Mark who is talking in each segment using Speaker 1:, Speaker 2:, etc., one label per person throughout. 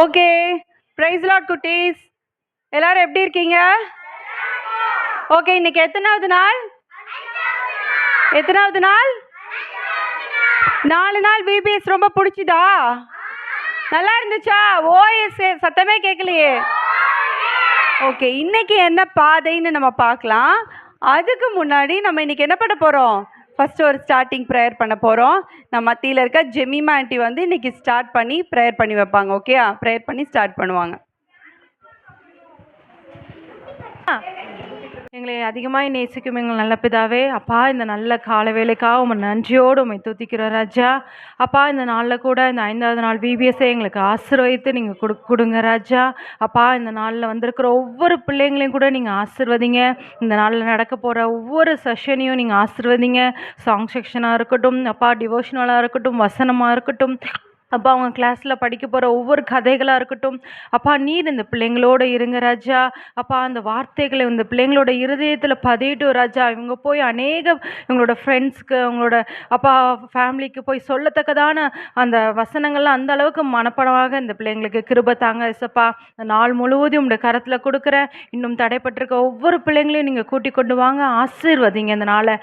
Speaker 1: Okay, price Lord குட்டீஸ். எல்லாரும் எப்படி இருக்கீங்க? ஓகே, இன்னைக்கு எத்தனாவது நாள்? 4 நாள் விபிஎஸ் ரொம்ப பிடிச்சிதா? நல்லா இருந்துச்சா? ஓஎஸ் சத்தமே கேட்கலையே. ஓகே, இன்னைக்கு என்ன பாதைன்னு நம்ம பார்க்கலாம். அதுக்கு முன்னாடி நம்ம இன்னைக்கு என்ன பண்ண போகிறோம்? ஃபஸ்ட்டு ஒரு ஸ்டார்டிங் ப்ரேயர் பண்ண போகிறோம். நம்ம மத்தியில் இருக்க ஜெமிமா ஆண்டி வந்து இன்னைக்கு ஸ்டார்ட் பண்ணி ப்ரேயர் பண்ணி வைப்பாங்க. ஓகே, ப்ரேயர் பண்ணி ஸ்டார்ட் பண்ணுவாங்க. எங்களை அதிகமாக நேசிக்கும் எங்கள் நல்ல பிதாவே, அப்பா இந்த நல்ல கால வேலைக்காக உங்கள் நன்றியோடு உண்மை துதிக்கிறோம் ராஜா. அப்பா இந்த நாளில் கூட இந்த 5வது நாள் விபிஎஸ்ஸை எங்களுக்கு ஆசீர்வதித்து நீங்கள் கொடுங்க ராஜா. அப்பா இந்த நாளில் வந்திருக்கிற ஒவ்வொரு பிள்ளைங்களையும் கூட நீங்கள் ஆசீர்வதிங்க. இந்த நாளில் நடக்க போகிற ஒவ்வொரு செஷனையும் நீங்கள் ஆசீர்வதிங்க. சாங் செக்ஷனாக இருக்கட்டும், அப்பா டிவோஷனலாக இருக்கட்டும், வசனமாக இருக்கட்டும், அப்பா அவங்க கிளாஸில் படிக்க போகிற ஒவ்வொரு கதைகளாக இருக்கட்டும், அப்பா நீர் இந்த பிள்ளைங்களோட இருங்க ராஜா. அப்பா அந்த வார்த்தைகளை இந்த பிள்ளைங்களோட இருதயத்தில் பதியட்டும் ராஜா. இவங்க போய் இவங்களோட ஃப்ரெண்ட்ஸ்க்கு, அவங்களோட அப்பா ஃபேமிலிக்கு போய் சொல்லத்தக்கதான அந்த வசனங்கள்லாம் அந்த அளவுக்கு மனப்படமாக இந்த பிள்ளைங்களுக்கு கிருபை தாங்க இசப்பா. நாள் முழுவதும் உங்களுடைய கரத்தில் கொடுக்குறேன். இன்னும் தடைப்பட்டிருக்க ஒவ்வொரு பிள்ளைங்களையும் நீங்கள் கூட்டி கொண்டு வாங்க, ஆசீர்வதிங்க. இந்த நாளை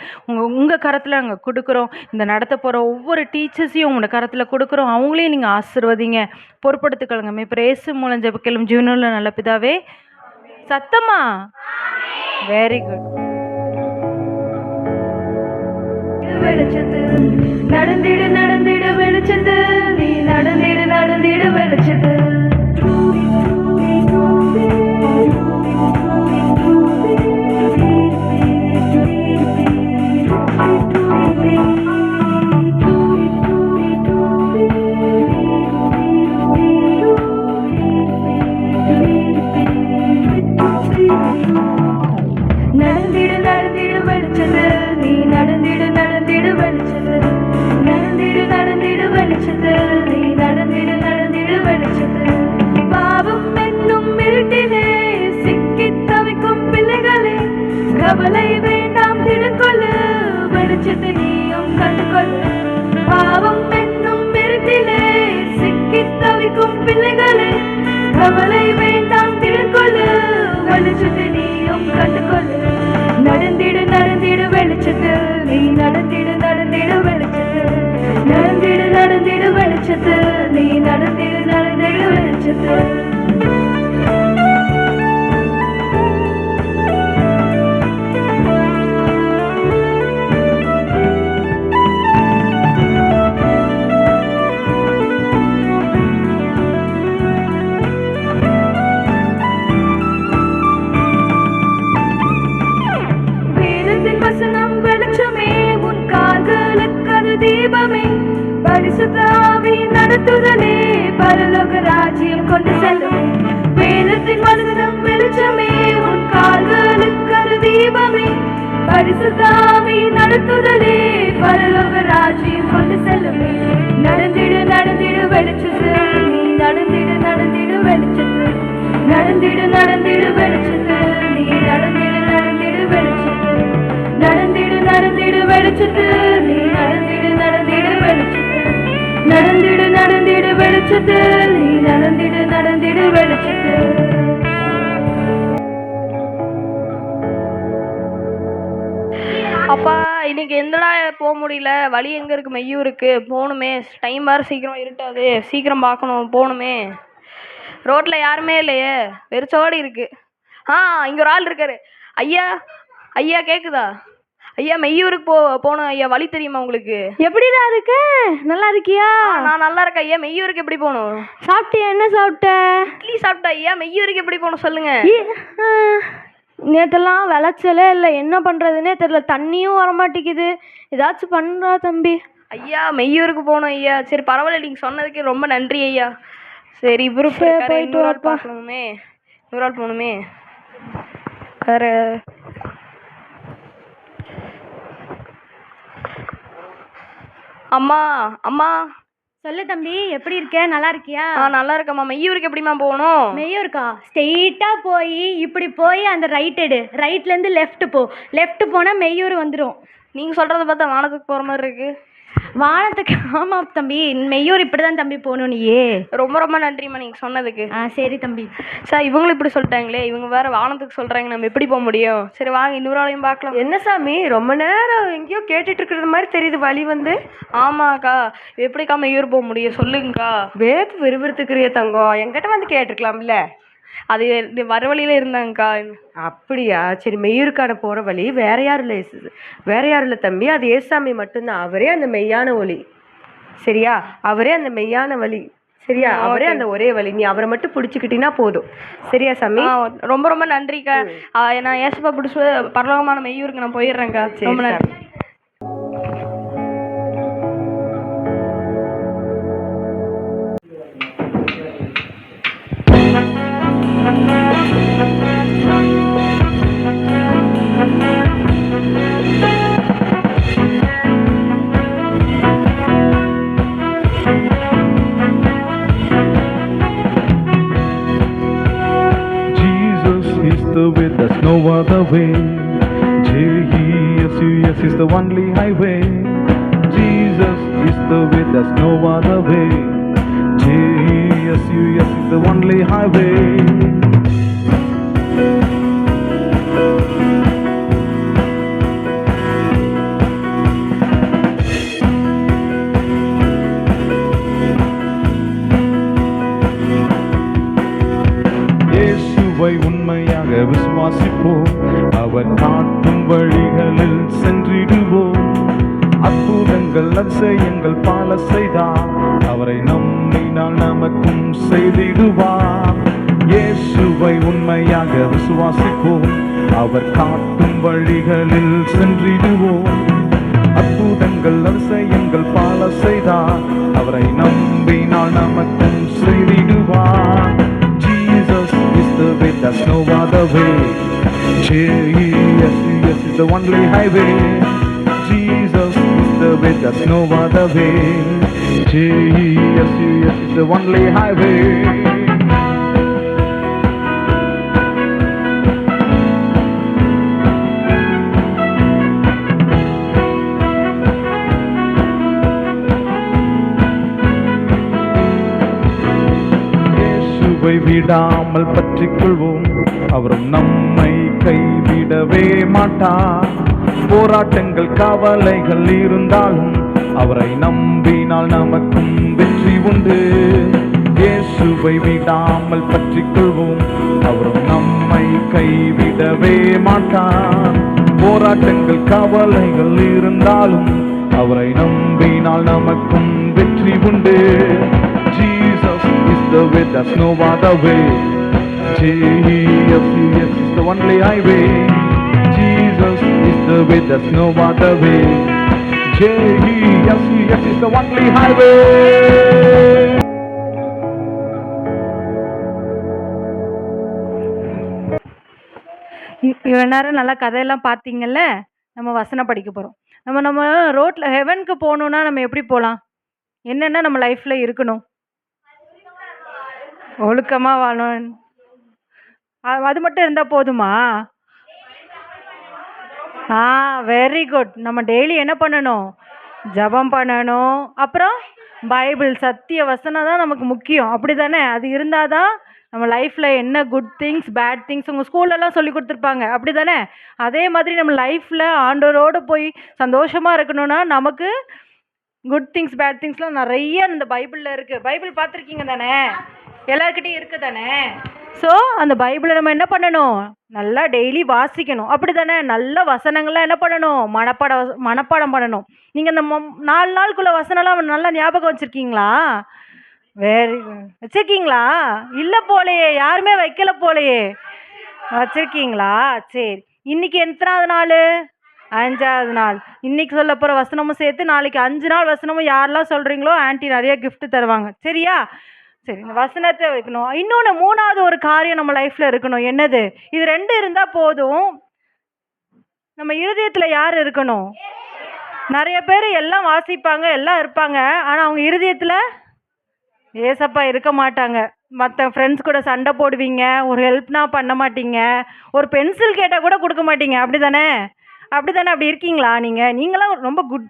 Speaker 1: உங்கள் கரத்தில் நாங்கள் கொடுக்குறோம். இந்த நடத்த போகிற ஒவ்வொரு டீச்சர்ஸையும் உங்களோட கரத்தில் கொடுக்குறோம். அவங்களையும் நீங்கள் ஆசீர்வதிங்க, பொறுப்படுத்திக்கொள்ளுங்க. இப்போ இயேசு மூலம் ஜெபிக்கிறோம் ஜீவனுள்ள நல்ல பிதாவே. சத்தமா? Very good. நடந்திடு நடந்திடு வெளிச்சத்து, நீ நடந்திடு நடந்திடு வெளிச்சத்து. நடந்திடு நடந்திடு வெளிச்சது, நீ நடந்திடு நடந்திடு வெளிச்சது. நடந்திடு நடந்திடு வெளிச்சது, நீ நடந்திடு நடந்திடு வெளிச்சது. பாவம் என்னும் இருட்டிலே சிக்கித் தவிக்கும் பிள்ளைகளே, கவலை வேண்டாம் திடுக்கொள்ளு, வெளிச்சத்தை நீயும் கண்டுகொள்ளு. பாவம் என்னும் இருட்டிலே சிக்கித் தவிக்கும் பிள்ளைகளே, கவலை வேண்டாம் திடுக்கொள்ளு, வெளிச்சத்தை நீயும் கண்டுகொள்ளு. நடந்திடு நடந்திடு வெளிச்சத்து, நீ நடந்திடு நடந்திடு வெளிச்சத்து. நடந்திடு நடந்திடு வெளிச்சத்து, நீ நடந்திடு நடந்திடு வெளிச்சத்து. தீபமே பரிசுத்த ஆவி நடத்துதலே, பரலோக ராஜ்யம் கொண்டு செல்லுமே. வேதத்தின் வசனம் வெளிச்சமே, உன் கால்களுக்கு அது தீபமே. பரிசுத்த ஆவி நடத்துதலே, பரலோக ராஜ்யம் கொண்டு செல்லுமே. நடந்திடு நடந்திடு வெளிச்சத்து, நீ நடந்திடு நடந்திடு வெளிச்சத்து. நடந்திடு நடந்திடு வெளிச்சத்து, நீ நடந்திடு நடந்திடு வெளிச்சத்து. நடந்திடு நடந்திடு வெளிச்சத்து, நீ நடந்திடு நடந்திடு வெளிச்சத்து. நடந்திடு நடந்திடு வெளிச்சத்து, நீ நடந்திடு நடந்திடு வெளிச்சத்து.
Speaker 2: அப்பா இன்னைக்கு எந்தடா போக முடியல, வழி எங்கே இருக்குது? மெய்யூருக்கு போகணுமே, டைம் வேறு சீக்கிரம் இருட்டாது, சீக்கிரம் பார்க்கணும், போகணுமே. ரோட்டில் யாருமே இல்லையே, வெறிச்சோடு இருக்குது. இங்கே ஒரு ஆள் இருக்காரு. ஐயா ஐயா கேட்குதா? ஐயா மெய்யூருக்கு போகணும் ஐயா, வழி தெரியுமா உங்களுக்கு?
Speaker 3: எப்படிடா இருக்கு? நல்லா இருக்கியா?
Speaker 2: நான் நல்லா இருக்கேன் ஐயா. மெய்யூருக்கு எப்படி போகணும்?
Speaker 3: சாப்பிட்டியா? என்ன சாப்பிட்ட?
Speaker 2: இட்லி சாப்பிட்டா ஐயா. மெய்யூருக்கு எப்படி போகணும் சொல்லுங்க.
Speaker 3: நேற்றெல்லாம் விளைச்சலே இல்லை, என்ன பண்ணுறதுன்னே தெரியல. தண்ணியும் வரமாட்டேங்குது. ஏதாச்சும் பண்ணுறா தம்பி.
Speaker 2: ஐயா மெய்யூருக்கு போகணும் ஐயா. சரி பரவாயில்ல, நீங்கள் சொன்னதுக்கு ரொம்ப நன்றி ஐயா. சரி போயிட்டு ஆள் பார்க்கணுமே, இன்னொரு ஆள் போகணுமே. வேறு அம்மா அம்மா
Speaker 3: சொல்லு தம்பி, எப்படி இருக்க? நல்லா இருக்கியா?
Speaker 2: நல்லா இருக்கம்மா. மெய்யூருக்கு எப்படிம்மா போகணும்?
Speaker 3: மெய்யூருக்கா? ஸ்ட்ரெயிட்டாக போய் இப்படி போய் அந்த ரைட் எடு, ரைட்லேருந்து லெஃப்ட் போ. லெஃப்ட் போனால் மெய்யூர் வந்துடும்.
Speaker 2: நீங்கள் சொல்கிறத பார்த்தா வானத்துக்கு போகிற மாதிரி இருக்குது.
Speaker 3: வானத்துக்கு ஆமாம் தம்பி, மெய்யூர் இப்படி தான் தம்பி போகணும் நீயே.
Speaker 2: ரொம்ப ரொம்ப நன்றிம்மா நீங்கள் சொன்னதுக்கு.
Speaker 3: சரி தம்பி.
Speaker 2: சார் இவங்களும் இப்படி சொல்லிட்டாங்களே, இவங்க வேற வானத்துக்கு சொல்கிறாங்க, நம்ம எப்படி போக முடியும்? சரி வாங்க இன்னொரு ஆளையும் பார்க்கலாம்.
Speaker 4: என்ன சாமி ரொம்ப நேரம் எங்கேயோ கேட்டுட்டு இருக்கிறது மாதிரி தெரியுது வழி வந்து.
Speaker 2: ஆமாக்கா, எப்படிக்கா மெய்யூர் போக முடியும் சொல்லுங்கக்கா.
Speaker 4: வேத்து விறுவிறுத்துக்கிறிய தங்கம், என்கிட்ட வந்து கேட்டிருக்கலாம்ல.
Speaker 2: அது வர வழியில இருந்தாங்கக்கா.
Speaker 4: அப்படியா? சரி, மெய்யூருக்கான போகிற வழி வேற யாரும் இல்லை, வேற யாரும் இல்லை தம்பி, அது ஏசாமி மட்டும்தான். அவரே அந்த மெய்யான ஒளி, சரியா? அவரே அந்த மெய்யான வழி, சரியா? அவரே அந்த ஒரே வழி. நீ அவரை மட்டும் பிடிச்சிக்கிட்டீங்கன்னா போதும், சரியா சாமி?
Speaker 2: ரொம்ப ரொம்ப நன்றிக்கா. நான் ஏசப்பா பிடிச்சி பரலோகமான மெய்யூருக்கு நான் போயிடுறேன்க்கா. ரொம்ப நன்றி.
Speaker 5: There's no other way. Jesus is the only highway. Jesus is the way, there's no other way. Jesus is the only highway. உண்மையாக விசுவாசிப்போம், அவர் காட்டும் வழிகளில் சென்றிடுவோம். அற்புதங்கள் அதிசயங்கள் பல செய்தார், அவரை நம்பினால் நமக்கும் செய்திடுவார். இயேசுவை உண்மையாக விசுவாசிப்போம், அவர் காட்டும் வழிகளில் சென்றிடுவோம். அற்புதங்கள் அதிசயங்கள் பல செய்தார், அவரை நம்பினால் நமக்கும் செய்திடுவார். Jesus is the way, there's no other way. Jesus is the only highway. Jesus is the way, there's no other way. Jesus is the only highway. விடாமல் பற்றிக் கொள்வோம், அவரும் நம்மை கைவிடவே மாட்டார். போராட்டங்கள் கவலைகள் இருந்தாலும் அவரை நம்பினால் நமக்கும் வெற்றி உண்டு. இயேசுவை விடாமல் பற்றிக் கொள்வோம், அவரும் நம்மை கைவிடவே மாட்டார். போராட்டங்கள் கவலைகள் இருந்தாலும் அவரை நம்பினால் நமக்கும் வெற்றி உண்டு. Jesus is the way, there's no other way. Jesus is the only highway. Jesus is the way, there's no other way. Jesus is the only highway.
Speaker 1: இவ்வளோ நேரம் நல்லா கதையெல்லாம் பார்த்தீங்கல்ல. நம்ம வசனம் படிக்க போகிறோம். நம்ம ரோட்டில் ஹெவனுக்கு போகணுன்னா நம்ம எப்படி போகலாம்? என்னென்ன நம்ம லைஃப்பில் இருக்கணும்? ஒழுக்கமாக வாழணும். அது மட்டும் இருந்தால் போதுமா? Very good. நம்ம டெய்லி என்ன பண்ணணும்? ஜெபம் பண்ணணும். அப்புறம் பைபிள் சத்திய வசனம் தான் நமக்கு முக்கியம், அப்படி தானே? அது இருந்தால் தான் நம்ம லைஃப்பில் என்ன குட் திங்ஸ் பேட் திங்ஸ் உங்கள் ஸ்கூல்லலாம் சொல்லி கொடுத்துருப்பாங்க, அப்படி தானே? அதே மாதிரி நம்ம லைஃப்பில் ஆண்டவரோடு போய் சந்தோஷமாக இருக்கணும்னா நமக்கு குட் திங்ஸ் பேட் திங்ஸ்லாம் நிறைய இந்த பைபிளில் இருக்குது. பைபிள் பார்த்துருக்கீங்க தானே? எல்லாருக்கிட்டையும் இருக்குது தானே? ஸோ அந்த பைபிளை நம்ம என்ன பண்ணணும்? நல்லா டெய்லி வாசிக்கணும், அப்படி தானே? நல்ல வசனங்கள்லாம் என்ன பண்ணணும்? மனப்பாடம் பண்ணணும். நீங்கள் இந்த 4 நாளுக்குள்ள வசனம்லாம் நல்லா ஞாபகம் வச்சுருக்கீங்களா? Very good. வச்சுருக்கீங்களா? இல்லை போலையே, யாருமே வைக்கல போலையே. வச்சுருக்கீங்களா? சரி. இன்னைக்கு எத்தனாவது நாள்? 5வது நாள். இன்னைக்கு சொல்ல போகிற வசனமும் சேர்த்து நாளைக்கு 5 நாள் வசனமும் யாரெல்லாம் சொல்கிறீங்களோ ஆன்ட்டி நிறைய கிஃப்ட் தருவாங்க, சரியா? சரி, இந்த வசனத்தை வைக்கணும். இன்னொன்று 3வது ஒரு காரியம் நம்ம லைஃப்பில் இருக்கணும். என்னது? இது 2 இருந்தால் போதும். நம்ம இருதயத்தில் யார் இருக்கணும்? நிறைய பேர் எல்லாம் வாசிப்பாங்க, எல்லாம் இருப்பாங்க, ஆனால் அவங்க இருதயத்தில் ஏசப்பா இருக்க மாட்டாங்க. மற்ற ஃப்ரெண்ட்ஸ் கூட சண்டை போடுவீங்க, ஒரு ஹெல்ப்னா பண்ண மாட்டீங்க, ஒரு பென்சில் கேட்டால் கூட கொடுக்க மாட்டீங்க, அப்படி தானே? அப்படி இருக்கீங்களா? நீங்களாம் ரொம்ப குட்,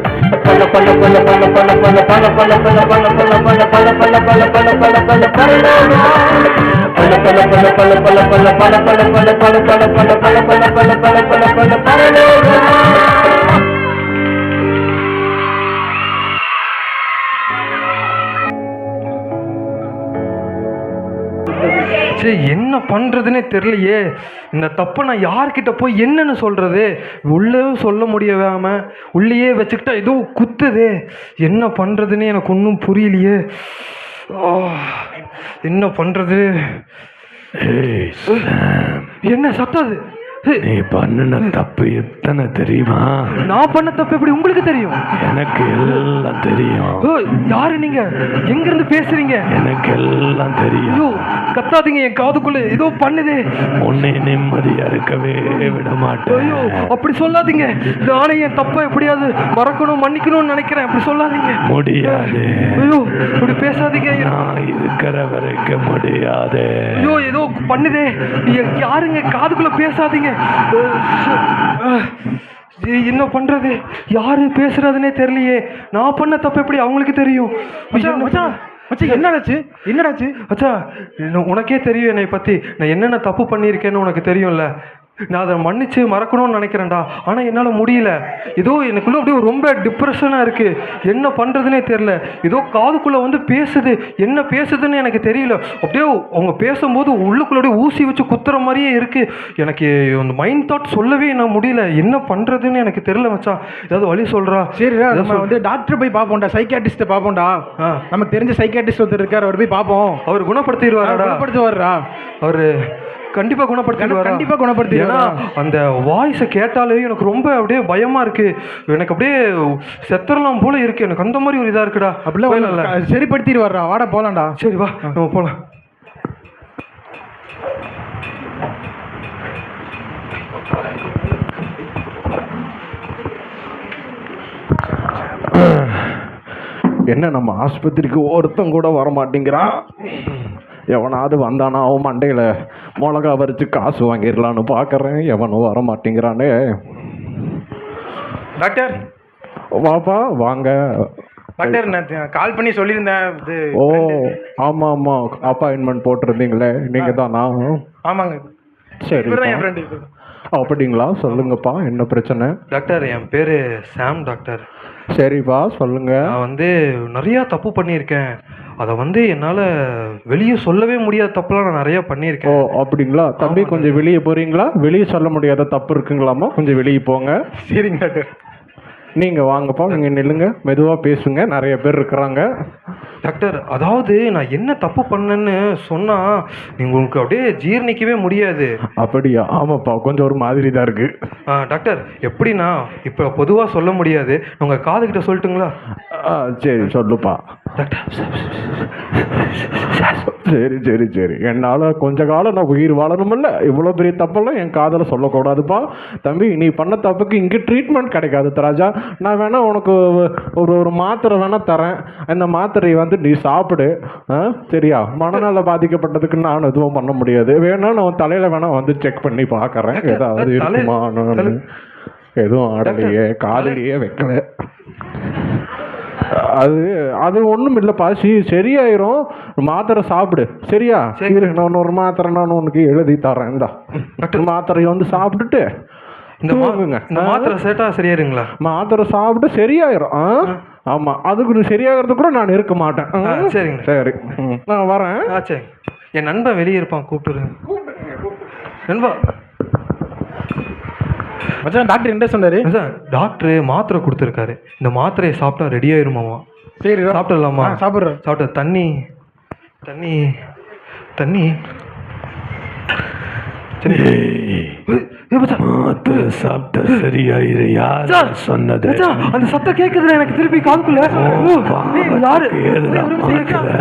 Speaker 6: சரி, என்ன பண்ணுறதுனே தெரியலையே. இந்த தப்பை நான் யார்கிட்ட போய் என்னன்னு சொல்கிறது? உள்ளேயும் சொல்ல முடியாம உள்ளேயே வச்சுக்கிட்டா ஏதோ குத்துதே. என்ன பண்ணுறதுன்னு எனக்கு ஒன்றும் புரியலையே. என்ன பண்ணுறது? என்ன சத்தாது?
Speaker 5: நீ பண்ணின தப்பு எத்தனை தெரியுமா?
Speaker 6: நான் பண்ண தப்பு எப்படி உங்களுக்கு தெரியும்?
Speaker 5: எனக்கு எல்லாம் தெரியும்.
Speaker 6: யாரு நீங்க? எங்க இருந்து பேசுறீங்க?
Speaker 5: எனக்கு எல்லாம் தெரியும்.
Speaker 6: ஐயோ, கத்தாதீங்க, என் காதுக்குள்ள ஏதோ பண்ணுதே.
Speaker 5: உன்னை நிம்மதியா இருக்கவே விட மாட்டேன்.
Speaker 6: ஐயோ, அப்படி சொல்லாதீங்க. நானே என் தப்பை எப்படியாவது மறக்கணும் மன்னிக்கணும்னு நினைக்கிறேன். அப்படி சொல்லாதீங்க.
Speaker 5: முடியாது.
Speaker 6: ஐயோ, இப்படி பேசாதீங்க.
Speaker 5: நான் இருக்கிற வரைக்கும் முடியாது.
Speaker 6: ஐயோ, ஏதோ பண்ணுதே. யாருங்க? காதுக்குள்ள பேசாதீங்க. என்ன பண்றது? யாரு பேசுறதுனே தெரியலையே. நான் பண்ண தப்பு எப்படி அவங்களுக்கு தெரியும்? என்னடாச்சு? அச்சா, உனக்கே தெரியும் என்னை பத்தி. நான் என்னென்ன தப்பு பண்ணியிருக்கேன்னு உனக்கு தெரியும்ல. நான் அதை மன்னிச்சு மறக்கணும்னு நினைக்கிறேன்டா. ஆனால் என்னால் முடியல. ஏதோ எனக்குள்ளே அப்படியே ரொம்ப டிப்ரெஷனாக இருக்குது. என்ன பண்ணுறதுனே தெரில. ஏதோ காதுக்குள்ளே வந்து பேசுது. என்ன பேசுதுன்னு எனக்கு தெரியல. அப்படியே அவங்க பேசும்போது உள்ளுக்குள்ளே அப்படியே ஊசி வச்சு குத்துற மாதிரியே இருக்குது. எனக்கு அந்த மைண்ட் தாட் சொல்லவே என்ன முடியல. என்ன பண்ணுறதுன்னு எனக்கு தெரியல மச்சான். ஏதாவது வழி சொல்கிறா?
Speaker 7: சரிடா, நம்ம வந்து டாக்டர் போய் பார்ப்போம்டா, சைக்காட்ரிஸ்ட்டை பார்ப்போம்டா. நமக்கு தெரிஞ்ச சைக்காட்ரிஸ்ட் ஒருத்தர் இருக்கார், அவர் போய் பார்ப்போம்.
Speaker 6: அவர் குணப்படுத்திடுவாரா?
Speaker 7: குணப்படுத்துவாரா?
Speaker 6: அவர் கண்டிப்பா குணப்படுத்தி. ஏன்னா அந்த வாய்ஸை கேட்டாலே எனக்கு ரொம்ப அப்படியே பயமா இருக்கு. எனக்கு அப்படியே செத்தரலாம் போல இருக்கு. எனக்கு அந்த மாதிரி ஒரு இதா இருக்குடா.
Speaker 7: அப்படிலாம் சரிப்படுத்திடுவாரா? வாடா போலாம்டா.
Speaker 6: சரி வா, நம்ம போலாம்.
Speaker 5: என்ன நம்ம ஆஸ்பத்திரிக்கு ஒருத்தன் கூட வர மாட்டேங்கிறான். எவனாவது வந்தானா அவன் மண்டையில் மிளகா வரைச்சு காசு வாங்கிடலான்னு பார்க்குறேன். எவனும் வர மாட்டேங்கிறானே.
Speaker 7: டாக்டர்
Speaker 5: வாப்பா, வாங்க.
Speaker 7: டாக்டர், நான் கால் பண்ணி சொல்லியிருந்தேன்.
Speaker 5: ஓ ஆமாம் ஆமாம், அப்பாயின்மெண்ட் போட்டிருந்தீங்களே, நீங்கள் தானா?
Speaker 7: ஆமாங்க.
Speaker 5: சரி, அப்படிங்களா? சொல்லுங்கப்பா, என்ன பிரச்சனை?
Speaker 6: டாக்டர், என் பேரு சாம் டாக்டர்.
Speaker 5: சரிப்பா, சொல்லுங்க.
Speaker 6: நான் வந்து நிறையா தப்பு பண்ணியிருக்கேன். அதை வந்து என்னால் வெளியே சொல்லவே முடியாத தப்புலாம் நான் நிறையா பண்ணியிருக்கேன்.
Speaker 5: ஓ அப்படிங்களா? தம்பி, கொஞ்சம் வெளியே போகிறீங்களா? வெளியே சொல்ல முடியாத தப்பு இருக்குங்களாமா? கொஞ்சம் வெளியே போங்க.
Speaker 7: சரிங்க டாக்டர்.
Speaker 5: நீங்கள் வாங்கப்பா, நீங்கள் நில்லுங்க, மெதுவாக பேசுங்க, நிறைய பேர் இருக்கிறாங்க.
Speaker 6: டாக்டர், அதாவது நான் என்ன தப்பு பண்ணேன்னு சொன்னால் உங்களுக்கு அப்படியே ஜீர்ணிக்கவே முடியாது.
Speaker 5: அப்படியா? ஆமாப்பா, கொஞ்சம் ஒரு மாதிரி தான் இருக்குது.
Speaker 6: டாக்டர், எப்படின்னா இப்போ பொதுவாக சொல்ல முடியாது. உங்கள் காதுகிட்ட சொல்லட்டுங்களா?
Speaker 5: சரி சொல்லுப்பா. சரி சரி சரி, என்னால் கொஞ்ச காலம் நான் உயிர் வாழணுமில்ல. இவ்வளோ பெரிய தப்பெல்லாம் என் காதில் சொல்லக்கூடாதுப்பா. தம்பி, நீ பண்ண தப்புக்கு இங்கே ட்ரீட்மெண்ட் கிடைக்காது ராஜா. நான் வேணா உனக்கு ஒரு மாத்திரை வேணா தரேன். அந்த மாத்திரையை வந்து நீ சாப்பிடு. சரியா? மனநல பாதிக்கப்பட்டதுக்கு நான் எதுவும் பண்ண முடியாது. வேணா நான் தலையில் வேணா வந்து செக் பண்ணி பார்க்குறேன் ஏதாவது இருக்குமான்னு. எதுவும் ஆடலையே, காதலியே வைக்கல. அது ஒன்றும் இல்லைப்பா, சரியாயிரும். மாத்திரை சாப்பிடு. சரியா? சரி, நான் ஒரு மாத்திரை நான் உனக்கு எழுதி தரேன். இந்த மாத்திரையை வந்து சாப்பிட்டுட்டு
Speaker 6: இந்த மாத்திரை சேட்டா சரியாயிருங்களா?
Speaker 5: மாத்திரை சாப்பிட்டு சரியாயிரும். ஆமாம், அதுக்கு சரியாகிறது கூட நான் இருக்க மாட்டேன்.
Speaker 6: சரிங்க.
Speaker 5: சரி, நான் வரேன்.
Speaker 6: சரி, என் நண்பன் வெளியே இருப்பான், கூப்பிட்டுருங்க. நண்பா,
Speaker 7: மச்சான், டாக்டர் என்ன சொன்னாரு?
Speaker 6: டாக்டர் மாத்திரை கொடுத்துருக்காரு. இந்த மாத்திரையை சாப்பிட்டா ரெடி ஆயிருமாமா.
Speaker 7: சரி,
Speaker 6: சாப்பிடலாமா?
Speaker 7: சாப்பிட்றேன்.
Speaker 6: சாப்பிட்ட தண்ணி தண்ணி தண்ணி
Speaker 5: மாத்திரை சாப்பிட்டா சரியாயிரு. யார் சொன்னது?
Speaker 6: அந்த சத்தம் கேட்குதுல எனக்கு திருப்பி காதுக்குள்ள.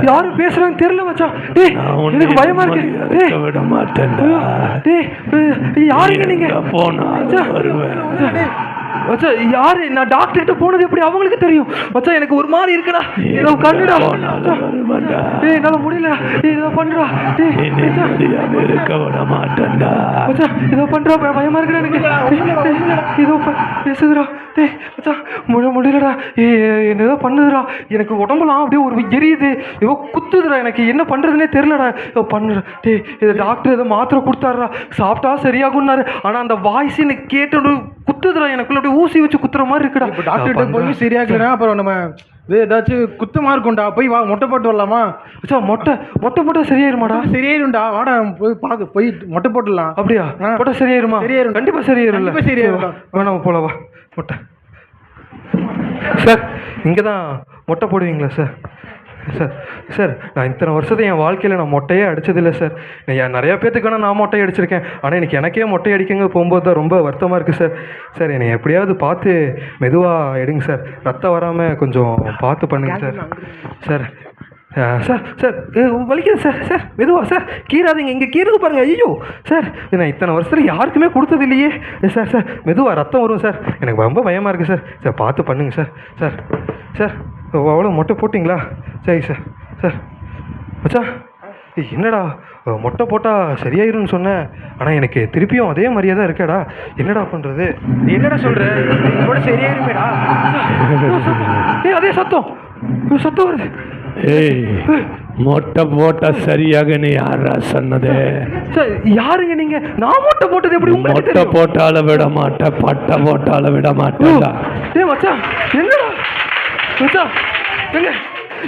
Speaker 6: யாரு பேசுறாங்க தெரியல மச்சான். எனக்கு பயமா இருக்கு.
Speaker 5: விட மாட்டேன்.
Speaker 6: யாருங்க நீங்க?
Speaker 5: போனா வருவேன்.
Speaker 6: மச்சான் யாரு நான் டாக்டர்கிட்ட போனது எப்படி அவங்களுக்கு தெரியும் மச்சான் எனக்கு ஒரு மாதிரி இருக்குடா ஏதோ கண்ணுடா ஏய் என்னால முடியல ஏய் ஏதோ பண்றா ஏய்
Speaker 5: இருக்க விட மாட்டேன்டா
Speaker 6: மச்சான் ஏதோ பண்றா பயமா இருக்குடா எனக்கு ஏதோ பேசுதுடா டேய் மச்சான் முடியலடா ஏய் என்ன ஏதோ பண்ணுதுடா எனக்கு உடம்புலாம் அப்படியே ஒரு எரியுது ஏதோ குத்துதுடா எனக்கு என்ன பண்றதுனே தெரியலடா ஏதோ பண்ணுறா டேய் இது டாக்டர் ஏதோ மாத்திரை கொடுத்தாருடா சாப்பிட்டா சரியாகும்னாரு ஆனா அந்த வாய்ஸ் எனக்கு கேட்டு குத்துதுடா எனக்குள்ள அப்படியே ஊசி வச்சு குத்துற மாதிரி இருக்குடா
Speaker 7: இப்போ டாக்டர்கிட்ட போய் சரியாகலனா அப்புறம் நம்ம ஏதாச்சும் குத்தமா இருக்கும்டா போய் வா மொட்டை போட்டு வரலாமா
Speaker 6: மச்சான் மொட்டை போட்டா சரியாயிருமாடா
Speaker 7: சரியாயிரும்டா வாடா போய் பார்க்க போய் மொட்டை போட்டுடலாம்
Speaker 6: அப்படியா போட்டா சரியாயிருமா
Speaker 7: சரியாயிரும்
Speaker 6: கண்டிப்பா சரியாயிரும்ல
Speaker 7: கண்டிப்பா சரியாயிரும்டா
Speaker 6: வேணாம் போல வா மொட்டை சார் இங்கே தான் மொட்டை போடுவீங்களா சார் சார் சார் நான் இத்தனை வருஷத்தை என் வாழ்க்கையில் நான் மொட்டையே அடித்ததில்லை சார் நான் நிறையா பேத்துக்கு வேணால் நான் மொட்டை அடிச்சிருக்கேன் ஆனால் எனக்கு எனக்கே மொட்டை அடிக்கங்க போகும்போது தான் ரொம்ப வருத்தமாக இருக்குது சார் சார் என்னை எப்படியாவது பார்த்து மெதுவாக எடுங்க சார் ரத்தம் வராமல் கொஞ்சம் பார்த்து பண்ணுங்க சார் சார் சார் சார் வலிக்குது சார் சார் மெதுவா சார் கீறாதீங்க இங்கே கீறது பாருங்கள் ஐயோ சார் நான் இத்தனை வருஷத்தில் யாருக்குமே கொடுத்தது இல்லையே சார் சார் மெதுவாக ரத்தம் வரும் சார் எனக்கு ரொம்ப பயமாக இருக்குது சார் சார் பார்த்து பண்ணுங்க சார் சார் சார் அவ்வளோ மொட்டை போட்டிங்களா சரி சார் சார் மச்சா என்னடா மொட்டை போட்டால் சரியாயிரும்னு சொன்னேன் ஆனால் எனக்கு திருப்பியும் அதே மாதிரியே தான் இருக்கேடா என்னடா பண்ணுறது
Speaker 7: என்னடா சொல்ற கூட சரியாயிருமேடா
Speaker 6: அதே சத்தம் வருது
Speaker 5: ஏய் மொட்டை போட்டா சரியாகன்னு யாரா சொன்னது
Speaker 6: சார் யாருங்க நீங்க நான் மொட்டை போட்டது எப்படி உங்களுக்கு
Speaker 5: மொட்டை போட்டால விட மாட்டேன் பட்டை போட்டால விட மாட்டேன்டா
Speaker 6: ஏ மச்சான் என்னடா மச்சான் எங்க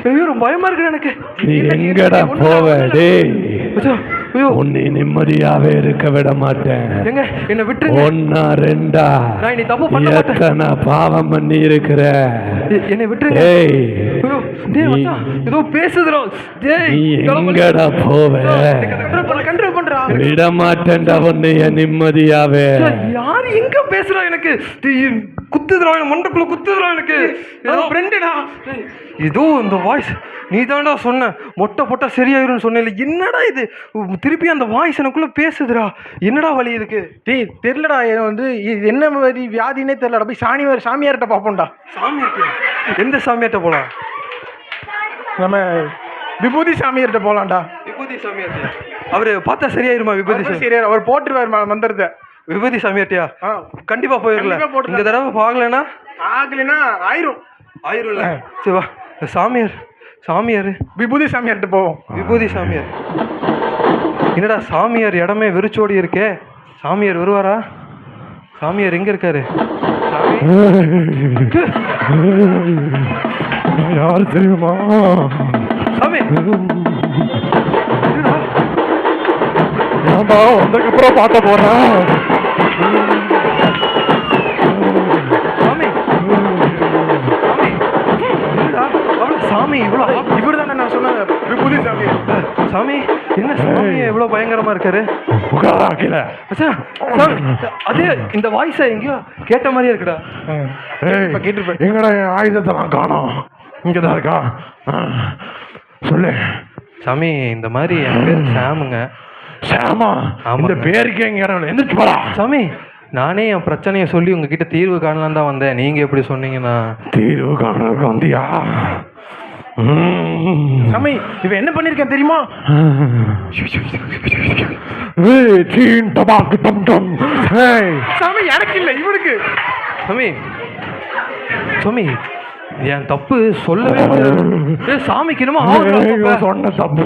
Speaker 6: ஐயோ ரொம்ப பயமா இருக்கு எனக்கு
Speaker 5: நீ எங்கடா போவ டேய்
Speaker 6: மச்சான் ஐயோ
Speaker 5: உன்னை நிம்மதியாவே இருக்க விட மாட்டேன்
Speaker 6: எங்க என்ன விட்டுருங்க
Speaker 5: ஒன்னா ரெண்டா
Speaker 6: நான் நீ தப்பு பண்ண மாட்டேன்
Speaker 5: எத்தனை பாவம் பண்ணி இருக்கிற
Speaker 6: என்னை விட்டுருங்க
Speaker 5: ஏய்
Speaker 6: ஐயோ டேய் மச்சான் ஏதோ பேசுதுடா டேய்
Speaker 5: நீ எங்கடா போவ
Speaker 6: கண்ட்ரோல் பண்றா
Speaker 5: விட மாட்டேன்டா உன்னைய நிம்மதியாவே
Speaker 6: யார் எங்க பேசுறா எனக்கு குத்துதுடா மண்டக்குள்ள குத்துதுடா எனக்கு ஏதோ ஃப்ரெண்டுடா ஏதோ இந்த வாய்ஸ் நீ தான்டா சொன்ன மொட்டை போட்டா சரியாயிரும்னு சொன்னேன் என்னடா இது திருப்பி அந்த வாய்ஸ் எனக்குள்ள பேசுதுடா என்னடா வலி இதுக்கு
Speaker 7: டேய் தெரிலடா வந்து இது என்ன மாதிரி வியாதினே தெரிலடா போய் சாமியார்கிட்ட பார்ப்போம்டா
Speaker 6: சாமியார்ட்ட எந்த சாமியார்ட்ட போலாம்
Speaker 7: நம்ம விபூதி சாமியார்கிட்ட போகலாம்டா
Speaker 6: விபூதி சாமியார்ட்ட அவரு பார்த்தா சரியாயிருமா விபூதி
Speaker 7: சரியா அவர் போட்டுருவார் மந்திரத்தை
Speaker 6: விபூதி சாமியார்ட்டியா கண்டிப்பா போயிடல இந்த தடவை பார்க்கலன்னா
Speaker 7: ஆகலைன்னா ஆயிரும்ல
Speaker 6: சரி வா சாமியார்
Speaker 7: விபூதி சாமியார்கிட்ட போவோம்
Speaker 6: விபூதி சாமியார் என்னடா சாமியார் இடமே வெறிச்சோடி இருக்கே சாமியார் வருவாரா சாமியார் எங்க இருக்காரு
Speaker 5: யாரு தெரியுமா
Speaker 6: சாமி
Speaker 5: வந்ததுக்கப்புறம் பார்க்க போறேன்
Speaker 6: சாமி சாமி இவ்வளோ
Speaker 7: இவர் தானே நான் சொன்ன விபூதி சாமியார்
Speaker 6: சாமி என்ன சாமி இவ்வளோ பயங்கரமா இருக்காரு அதே இந்த வாய்ஸை எங்கேயோ கேட்ட மாதிரியே இருக்குடா
Speaker 5: கேட்டு எங்கடா என் ஆயுதத்தை நான் காணோம் இங்கதான் இருக்கா சொல்லு
Speaker 6: சாமி இந்த மாதிரி என் பேர் சாமுங்க
Speaker 5: சாமா இந்த பேருக்கு எங்க எந்திரிச்சு போடா
Speaker 6: சாமி நானே என் பிரச்சனையை சொல்லி உங்ககிட்ட தீர்வு காணலாம் தான் வந்தேன் நீங்க எப்படி சொன்னீங்கன்னா
Speaker 5: தீர்வு காணலுக்கு வந்தியா
Speaker 7: சாமி இவன் என்ன பண்ணிருக்கேன் தெரியுமா சாமி எனக்கு இல்லை இவனுக்கு
Speaker 6: சாமி சாமி என் தப்பு சொல்லவே முடியாது சாமிக்கு என்னமோ
Speaker 5: சொன்ன தப்பு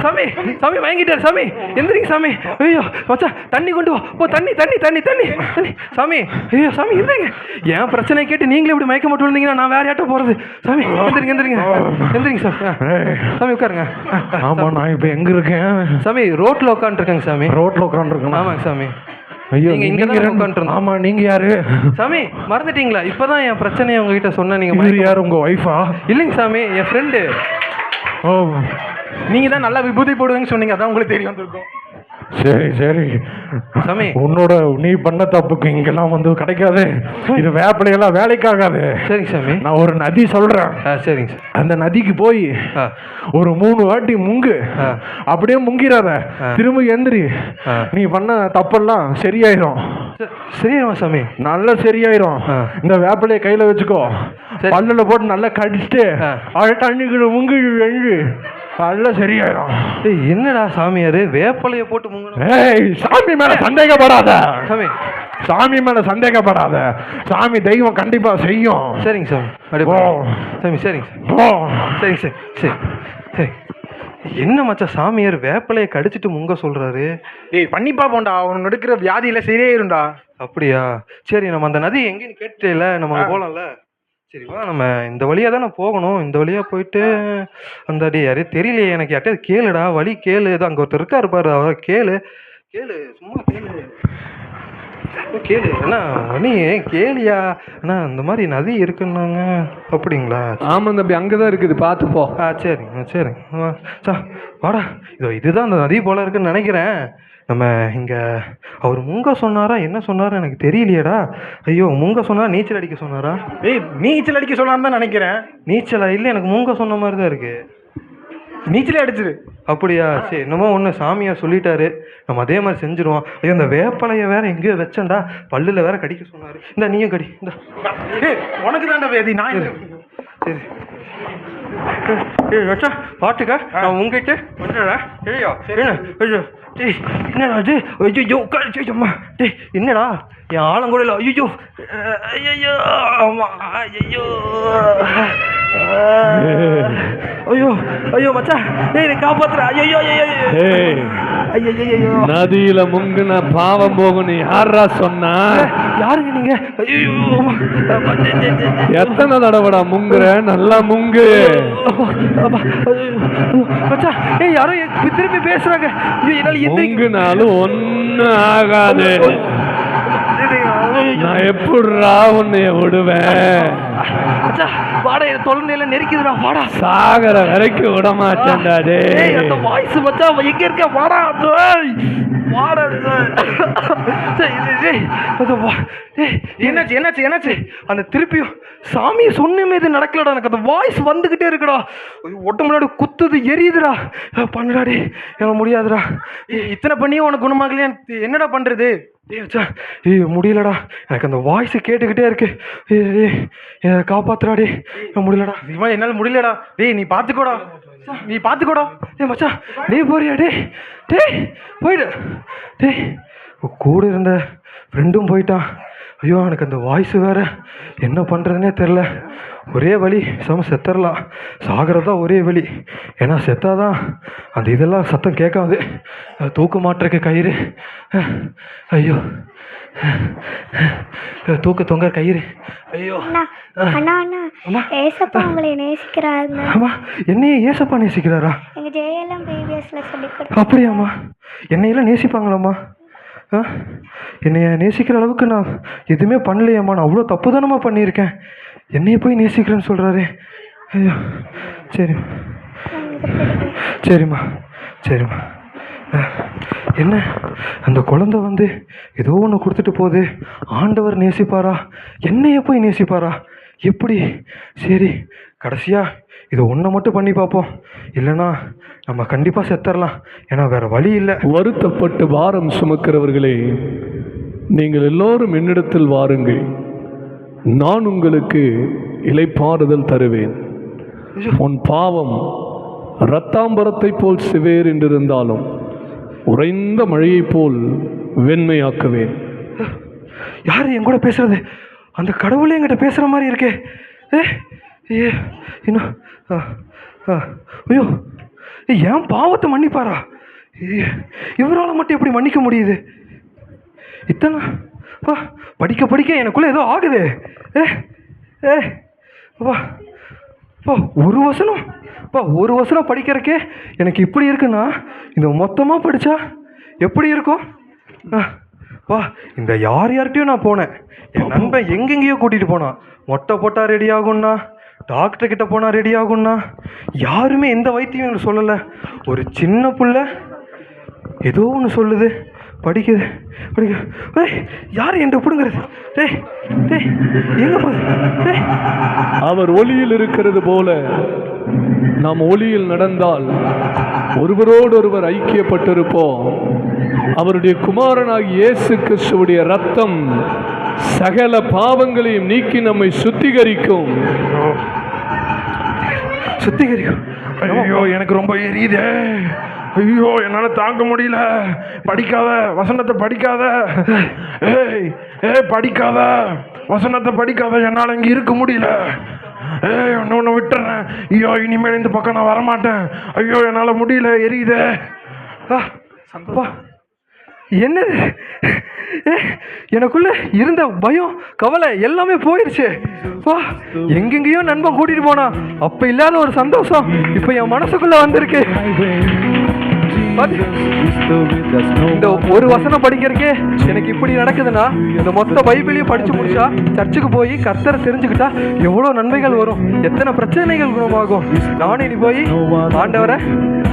Speaker 6: சாமி சாமி வாங்கிட்டாரு சாமி எந்திரிங்க சாமி ஐயோ வச்சா தண்ணி கொண்டு வா ஓ தண்ணி தண்ணி தண்ணி தண்ணி தண்ணி சாமி ஐயோ சாமி எந்திரிங்க என் பிரச்சனை கேட்டு நீங்களே இப்படி மயக்க மட்டும் இருந்தீங்கன்னா நான் வேற யார்ட்ட போறது சாமி எந்திரிங்க எந்திரிங்க எந்திரிங்க சாமி உட்காருங்க
Speaker 5: ஆமா நான் இப்ப எங்க இருக்கேன்
Speaker 6: சாமி ரோட்ல உட்காந்துருக்கேங்க சாமி
Speaker 5: ரோட்ல உட்காந்துருக்கேன்
Speaker 6: ஆமாங்க சாமி
Speaker 5: ஐயோ
Speaker 6: ஆமா
Speaker 5: நீங்க யாரு
Speaker 6: சாமி மறந்துட்டீங்களா இப்பதான் என் பிரச்சனையை உங்ககிட்ட சொன்ன நீங்க
Speaker 5: யாரு உங்க ஒய்ஃபா
Speaker 6: இல்லைங்க சாமி என் ஃப்ரெண்டு
Speaker 7: ஓ நீங்க தான் நல்லா விபூதி போடுவீங்கன்னு சொன்னீங்க அதான் உங்களுக்கு தெரிய வந்திருக்கும்
Speaker 5: சரி சரி
Speaker 6: சாமி.
Speaker 5: உன்னோட நீ பண்ண தப்புக்கு இங்கெல்லாம் வந்து கிடைக்காது. இது வேப்பிலையெல்லாம் வேலைக்காகாது.
Speaker 6: சரிங்க சாமி.
Speaker 5: நான் ஒரு நதி சொல்றேன்.
Speaker 6: சரிங்க சார்.
Speaker 5: அந்த நதிக்கு போய் ஒரு 3 வாட்டி முங்கு. அப்படியே முங்கிறாத, திரும்ப எந்திரி. நீ பண்ண தப்பெல்லாம் சரியாயிரும்.
Speaker 6: சரியாயிரும் சாமி.
Speaker 5: நல்லா சரியாயிரும். இந்த வேப்பிலையை கையில வச்சுக்கோ, பல்லுல போட்டு நல்லா கடிச்சிட்டு அது தண்ணிக்குள்ள முங்கி எழுந்து நல்லா சரியாயிரும்.
Speaker 6: என்னடா சாமியாரு வேப்பலையை போட்டு முங்கணும்?
Speaker 5: ஏய், சாமி மேல சந்தேகப்படாத
Speaker 6: சாமி.
Speaker 5: சாமி மேல சந்தேகப்படாத. சாமி தெய்வம் கண்டிப்பா செய்யும்.
Speaker 6: சரிங்க சாமி. அப்படி போ சாமி. சரிங்க சார்.
Speaker 5: போ.
Speaker 6: சரிங்க சார். சரி சரி. என்ன மச்சான் சாமியார் வேப்பலையை கடிச்சிட்டு முங்க சொல்றாரு?
Speaker 7: ஏய் பண்ணிப்பா போண்டா, அவனுக்கு எடுக்கிற வியாதியில சரியாயிரும்டா.
Speaker 6: அப்படியா? சரி, நம்ம அந்த நதி எங்கேன்னு கேட்டுல நம்ம அங்க போலாம்ல. சரி வா, நம்ம இந்த வழியா தானே போகணும். இந்த வழியா போயிட்டு அந்த அடி யாரே தெரியலையே எனக்கு, யார்ட்டையாவது கேளுடா, வழி கேளு. ஏதோ அங்க ஒருத்தர் இருக்காரு பாரு, அவரை கேளு. கேளு, சும்மா கேளு. கேளு அண்ணா, நீ கேளியா அண்ணா? இந்த மாதிரி நதி இருக்குன்னாங்க. அப்படிங்களா?
Speaker 8: ஆமாம் தம்பி, அங்கே தான் இருக்குது, பார்த்து போ.
Speaker 6: சரிங்க சரிங்க. சா வாடா, இதுதான் அந்த நதி போல இருக்குன்னு நினைக்கிறேன். நம்ம இங்கே அவர் முங்க சொன்னாரா என்ன சொன்னாரா எனக்கு தெரியலையேடா. ஐயோ, முங்க சொன்னா நீச்சல் அடிக்க சொன்னாரா?
Speaker 7: ஏய், நீச்சல் அடிக்க சொல்லான்னு தான் நினைக்கிறேன்.
Speaker 6: நீச்சலா? இல்லை, எனக்கு முங்க சொன்ன மாதிரி தான் இருக்கு.
Speaker 7: நீச்சலே அடிச்சிரு.
Speaker 6: அப்படியா? சரி, என்னமோ ஒன்று சாமியார் சொல்லிட்டாரு, நம்ம அதே மாதிரி செஞ்சுருவோம். ஐயோ, இந்த வேப்பலையை வேற எங்கேயோ வச்சேன்டா, பல்லில் வேற கடிக்க சொன்னார். இந்த நீயும் கடி. இந்த
Speaker 7: உனக்கு தான்டா வேதி. நான்
Speaker 6: சரி. ஏய் வச்சா பாட்டுக்கா, நான் உங்ககிட்ட வந்துடா. ஐயோ ஐயோ, டேய் என்னடா அது? ஐயோ உட்காந்தும்மா. டேய் என்னடா என் ஆலங்கூடையில்? ஐயோ ஐயோ ஆமா ஐயோ ஐயோ ஐயோ மச்சா, டேய் என்னை காப்பாத்துறா. ஐயோ ஐயோ ஐயோ,
Speaker 8: நதியில முங்குன பாவம் போகணும் யாரா சொன்னா?
Speaker 6: யாருங்க நீங்க? ஐயோ
Speaker 8: எத்தனை தடவைடா முங்குற? நல்லா முங்கு
Speaker 6: மச்சா. ஏய் யாரோ திருப்பி பேசுறாங்க.
Speaker 8: முங்குனாலும் ஒன்னும் ஆகாது. நான் எப்படிடா உன்னைய விடுவேன்?
Speaker 6: வாடா, என் தொலைநிலை நெருக்கிதுடா. வாடா,
Speaker 8: சாகர வரைக்கும் விட மாட்டேன்டா. டேய்
Speaker 6: அந்த வாய்ஸ் மச்சா எங்க இருக்க? வாடா வாடா. என்னாச்சு என்னாச்சு என்னாச்சு? அந்த திருப்பியும் சாமி சொன்னமே இது நடக்கலடா. எனக்கு அந்த வாய்ஸ் வந்துகிட்டே இருக்குடா. ஒட்ட முன்னாடி குத்துது, எரியுதுடா. பண்ணுடாடி, எனக்கு முடியாதுடா.
Speaker 7: இத்தனை பண்ணியும் உனக்கு குணமாகலையா? என்னடா பண்றது?
Speaker 6: முடியலடா, எனக்கு அந்த வாய்ஸ் கேட்டுக்கிட்டே இருக்கு. காப்பாத்துறாடி, முடியலடா.
Speaker 7: என்னால முடியலடா. டேய் நீ பாத்துக்கோடா, நீ பாத்துக்கோடா.
Speaker 6: மச்சா நீ போறியா? டேய் போயிடு. டேய் கூட இருந்த ஃப்ரெண்டும் போயிட்டான். ஐயோ, எனக்கு அந்த வாய்ஸ் வேற என்ன பண்ணுறதுனே தெரில. ஒரே வழி செத்துடலாம். சாகிறது தான் ஒரே வழி. ஏன்னா செத்தாதான் அந்த இதெல்லாம் சத்தம் கேட்காது. தூக்க மாட்டிருக்கு கயிறு. ஐயோ, தூக்க தொங்க கயிறு. ஐயோ
Speaker 3: அண்ணா அண்ணா, ஏசப்பா உங்களை நேசிக்கிறாங்க.
Speaker 6: ஆமா, என்னையே ஏசப்பா நேசிக்கிறாரா?
Speaker 3: எங்க ஜெயலம் பிபிஎஸ்ல சொல்லி
Speaker 6: அப்படியாம்மா? என்னையெல்லாம் நேசிப்பாங்களாம்மா? என்னைய நேசிக்கிற அளவுக்கு நான் எதுவுமே பண்ணலையாம்மா. நான் அவ்வளோ தப்பு தானம்மா பண்ணியிருக்கேன். என்னைய போய் நேசிக்கிறேன்னு சொல்கிறாரு. ஐயோ, சரிம்மா சரிம்மா சரிம்மா. என்ன அந்த குழந்தை வந்து ஏதோ ஒன்று கொடுத்துட்டு போகுது. ஆண்டவர் நேசிப்பாரா? என்னைய போய் நேசிப்பாரா? எப்படி? சரி, கடைசியாக இதை ஒன்றை மட்டும் பண்ணி பார்ப்போம். இல்லைன்னா நம்ம கண்டிப்பாக செத்துடலாம். ஏன்னா வேறு வழி இல்லை.
Speaker 8: வருத்தப்பட்டு பாரம் சுமக்கிறவர்களே, நீங்கள் எல்லோரும் என்னிடத்தில் வாருங்கள், நான் உங்களுக்கு இளைப்பாறுதல் தருவேன். உன் பாவம் இரத்தாம்பரத்தை போல் சிவேர் என்றிருந்தாலும் உறைந்த மழையைப் போல் வெண்மையாக்குவேன்.
Speaker 6: யார் என் கூட பேசுறது? அந்த கடவுளே என்கிட்ட பேசுகிற மாதிரி இருக்கே. இன்னும் ஐயோ, ஏன் பாவத்தை மன்னிப்பாரா? இவரால் மட்டும் எப்படி மன்னிக்க முடியுது? இத்தனை படிக்க படிக்க எனக்குள்ளே ஏதோ ஆகுது. ஒரு வசனம் படிக்கிறக்கே எனக்கு இப்படி இருக்குன்னா, இந்த மொத்தமாக படித்தா எப்படி இருக்கும்? இந்த யார்கிட்டையும் நான் போனேன். என் நண்பன் எங்கெங்கேயோ கூட்டிகிட்டு போனான். மொட்டை போட்டால் ரெடி ஆகும்னா, டாக்டர்கிட்ட போனால் ரெடி ஆகும்னா, யாருமே எந்த வைத்தியம் எனக்கு சொல்லலை. ஒரு சின்ன புள்ள ஏதோ ஒன்று சொல்லுது, படிக்குது படிக்குது. ஏய், யார் என்ற பிடுங்கிறது? டேய் டேய், எங்கே போகுது? டேய்,
Speaker 8: அவர் ஒளியில் இருக்கிறது போல நாம் ஒளியில் நடந்தால் ஒருவரோடொருவர் ஐக்கியப்பட்டிருப்போம். அவருடைய குமாரனாகிய இயேசு கிறிஸ்துவுடைய ரத்தம் சகல பாவங்களையும் நீக்கி நம்மை சுத்திகரிக்கும்.
Speaker 6: சுத்திகரிக்கும்.
Speaker 5: ஐயோ எனக்கு ரொம்ப எரியுதே. ஐயோ என்னால் தாங்க முடியல. படிக்காத வசனத்தை படிக்காத. ஏய் ஏய் படிக்காத வசனத்தை படிக்காத. என்னால் இங்கே இருக்க முடியல. ஏய் ஒன்று விட்டுறேன். ஐயோ இனிமேல் இந்த பக்கம் நான் வரமாட்டேன். ஐயோ என்னால் முடியல, எரியுதே.
Speaker 6: அப்பா, என்னது? எனக்குள்ள இருந்த பயம், கவலை எல்லாமே போயிருச்சு. வா, எங்கெங்கேயோ நண்பன் கூட்டிட்டு போனா, அப்ப இல்லாத ஒரு சந்தோஷம் இப்ப என் மனசுக்குள்ள வந்திருக்கு. இந்த ஒரு வசனம் படிக்கிறதுக்கே எனக்கு இப்படி நடக்குதுன்னா, இந்த மொத்த பைபிளையும் படிச்சு முடிச்சா, சர்ச்சுக்கு போய் கர்த்தரை தெரிஞ்சுக்கிட்டா எவ்வளவு நன்மைகள் வரும், எத்தனை பிரச்சனைகள் குணமாகும். நானும் இனி போய் ஆண்டவரை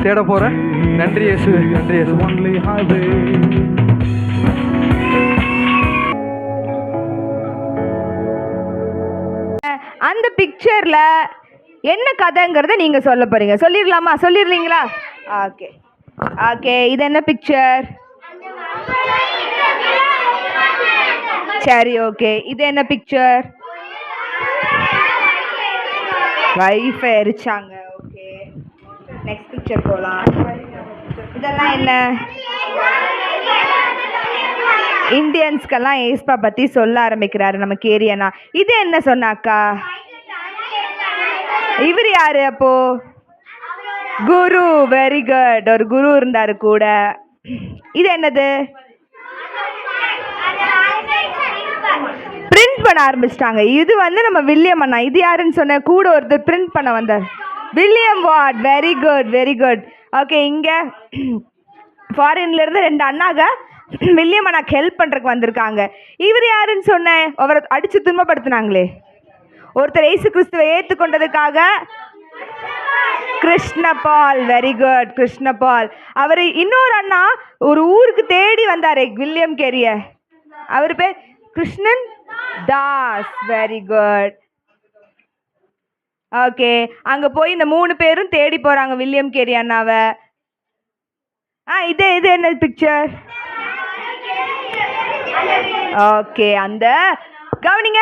Speaker 6: தேட போறேன். நன்றி இயேசு, நன்றி இயேசு.
Speaker 9: அந்த பிக்சர்ல என்ன கதைங்கிறத நீங்க சொல்ல போறீங்க. சொல்லிடலாமா? சொல்லிடுறீங்களா? Okay okay. இது என்ன பிக்சர்? சரி, ஓகே. இது என்ன பிக்சர்? வைஃபை எரிச்சாங்க. ஓகே, நெக்ஸ்ட் பிக்சர் போலாம். இதெல்லாம் என்ன? இந்தியன்ஸ்க்கெல்லாம் ஏஸ்பா பற்றி சொல்ல ஆரம்பிக்கிறாரு நம்ம கேரியனா. இது என்ன சொன்னாக்கா? இவர் யாரு அப்போ? குரு. Very good. ஒரு குரு இருந்தாரு கூட. இது என்னது? பிரிண்ட் பண்ண ஆரம்பிச்சிட்டாங்க. இது வந்து நம்ம வில்லியம் அண்ணா. இது யாருன்னு சொன்ன? கூட ஒருத்தர் பிரிண்ட் பண்ண வந்தார். William ward. Very good, very good. Okay, இங்கே ஃபாரின்ல இருந்து 2 அண்ணாக வில்லியம் அண்ணாக்கு ஹெல்ப் பண்ணுறதுக்கு வந்திருக்காங்க. இவர் யாருன்னு சொன்னேன்? அவரை அடித்து துன்பப்படுத்தினாங்களே. ஒருத்தர் இயேசு கிறிஸ்துவை ஏற்றுக்கொண்டதுக்காக கிருஷ்ணபால். Very good, Krishnapal. அவர் இன்னொரு அண்ணா ஒரு ஊருக்கு தேடி வந்தார் வில்லியம் கேரிய. அவர் பேர் Krishnan Das. Very good. Okay, அங்கே போய் இந்த 3 பேரும் தேடி போகிறாங்க வில்லியம் கேரி அண்ணாவை. இது என்ன பிக்சர்? ஓகே, அந்த கவனிங்க,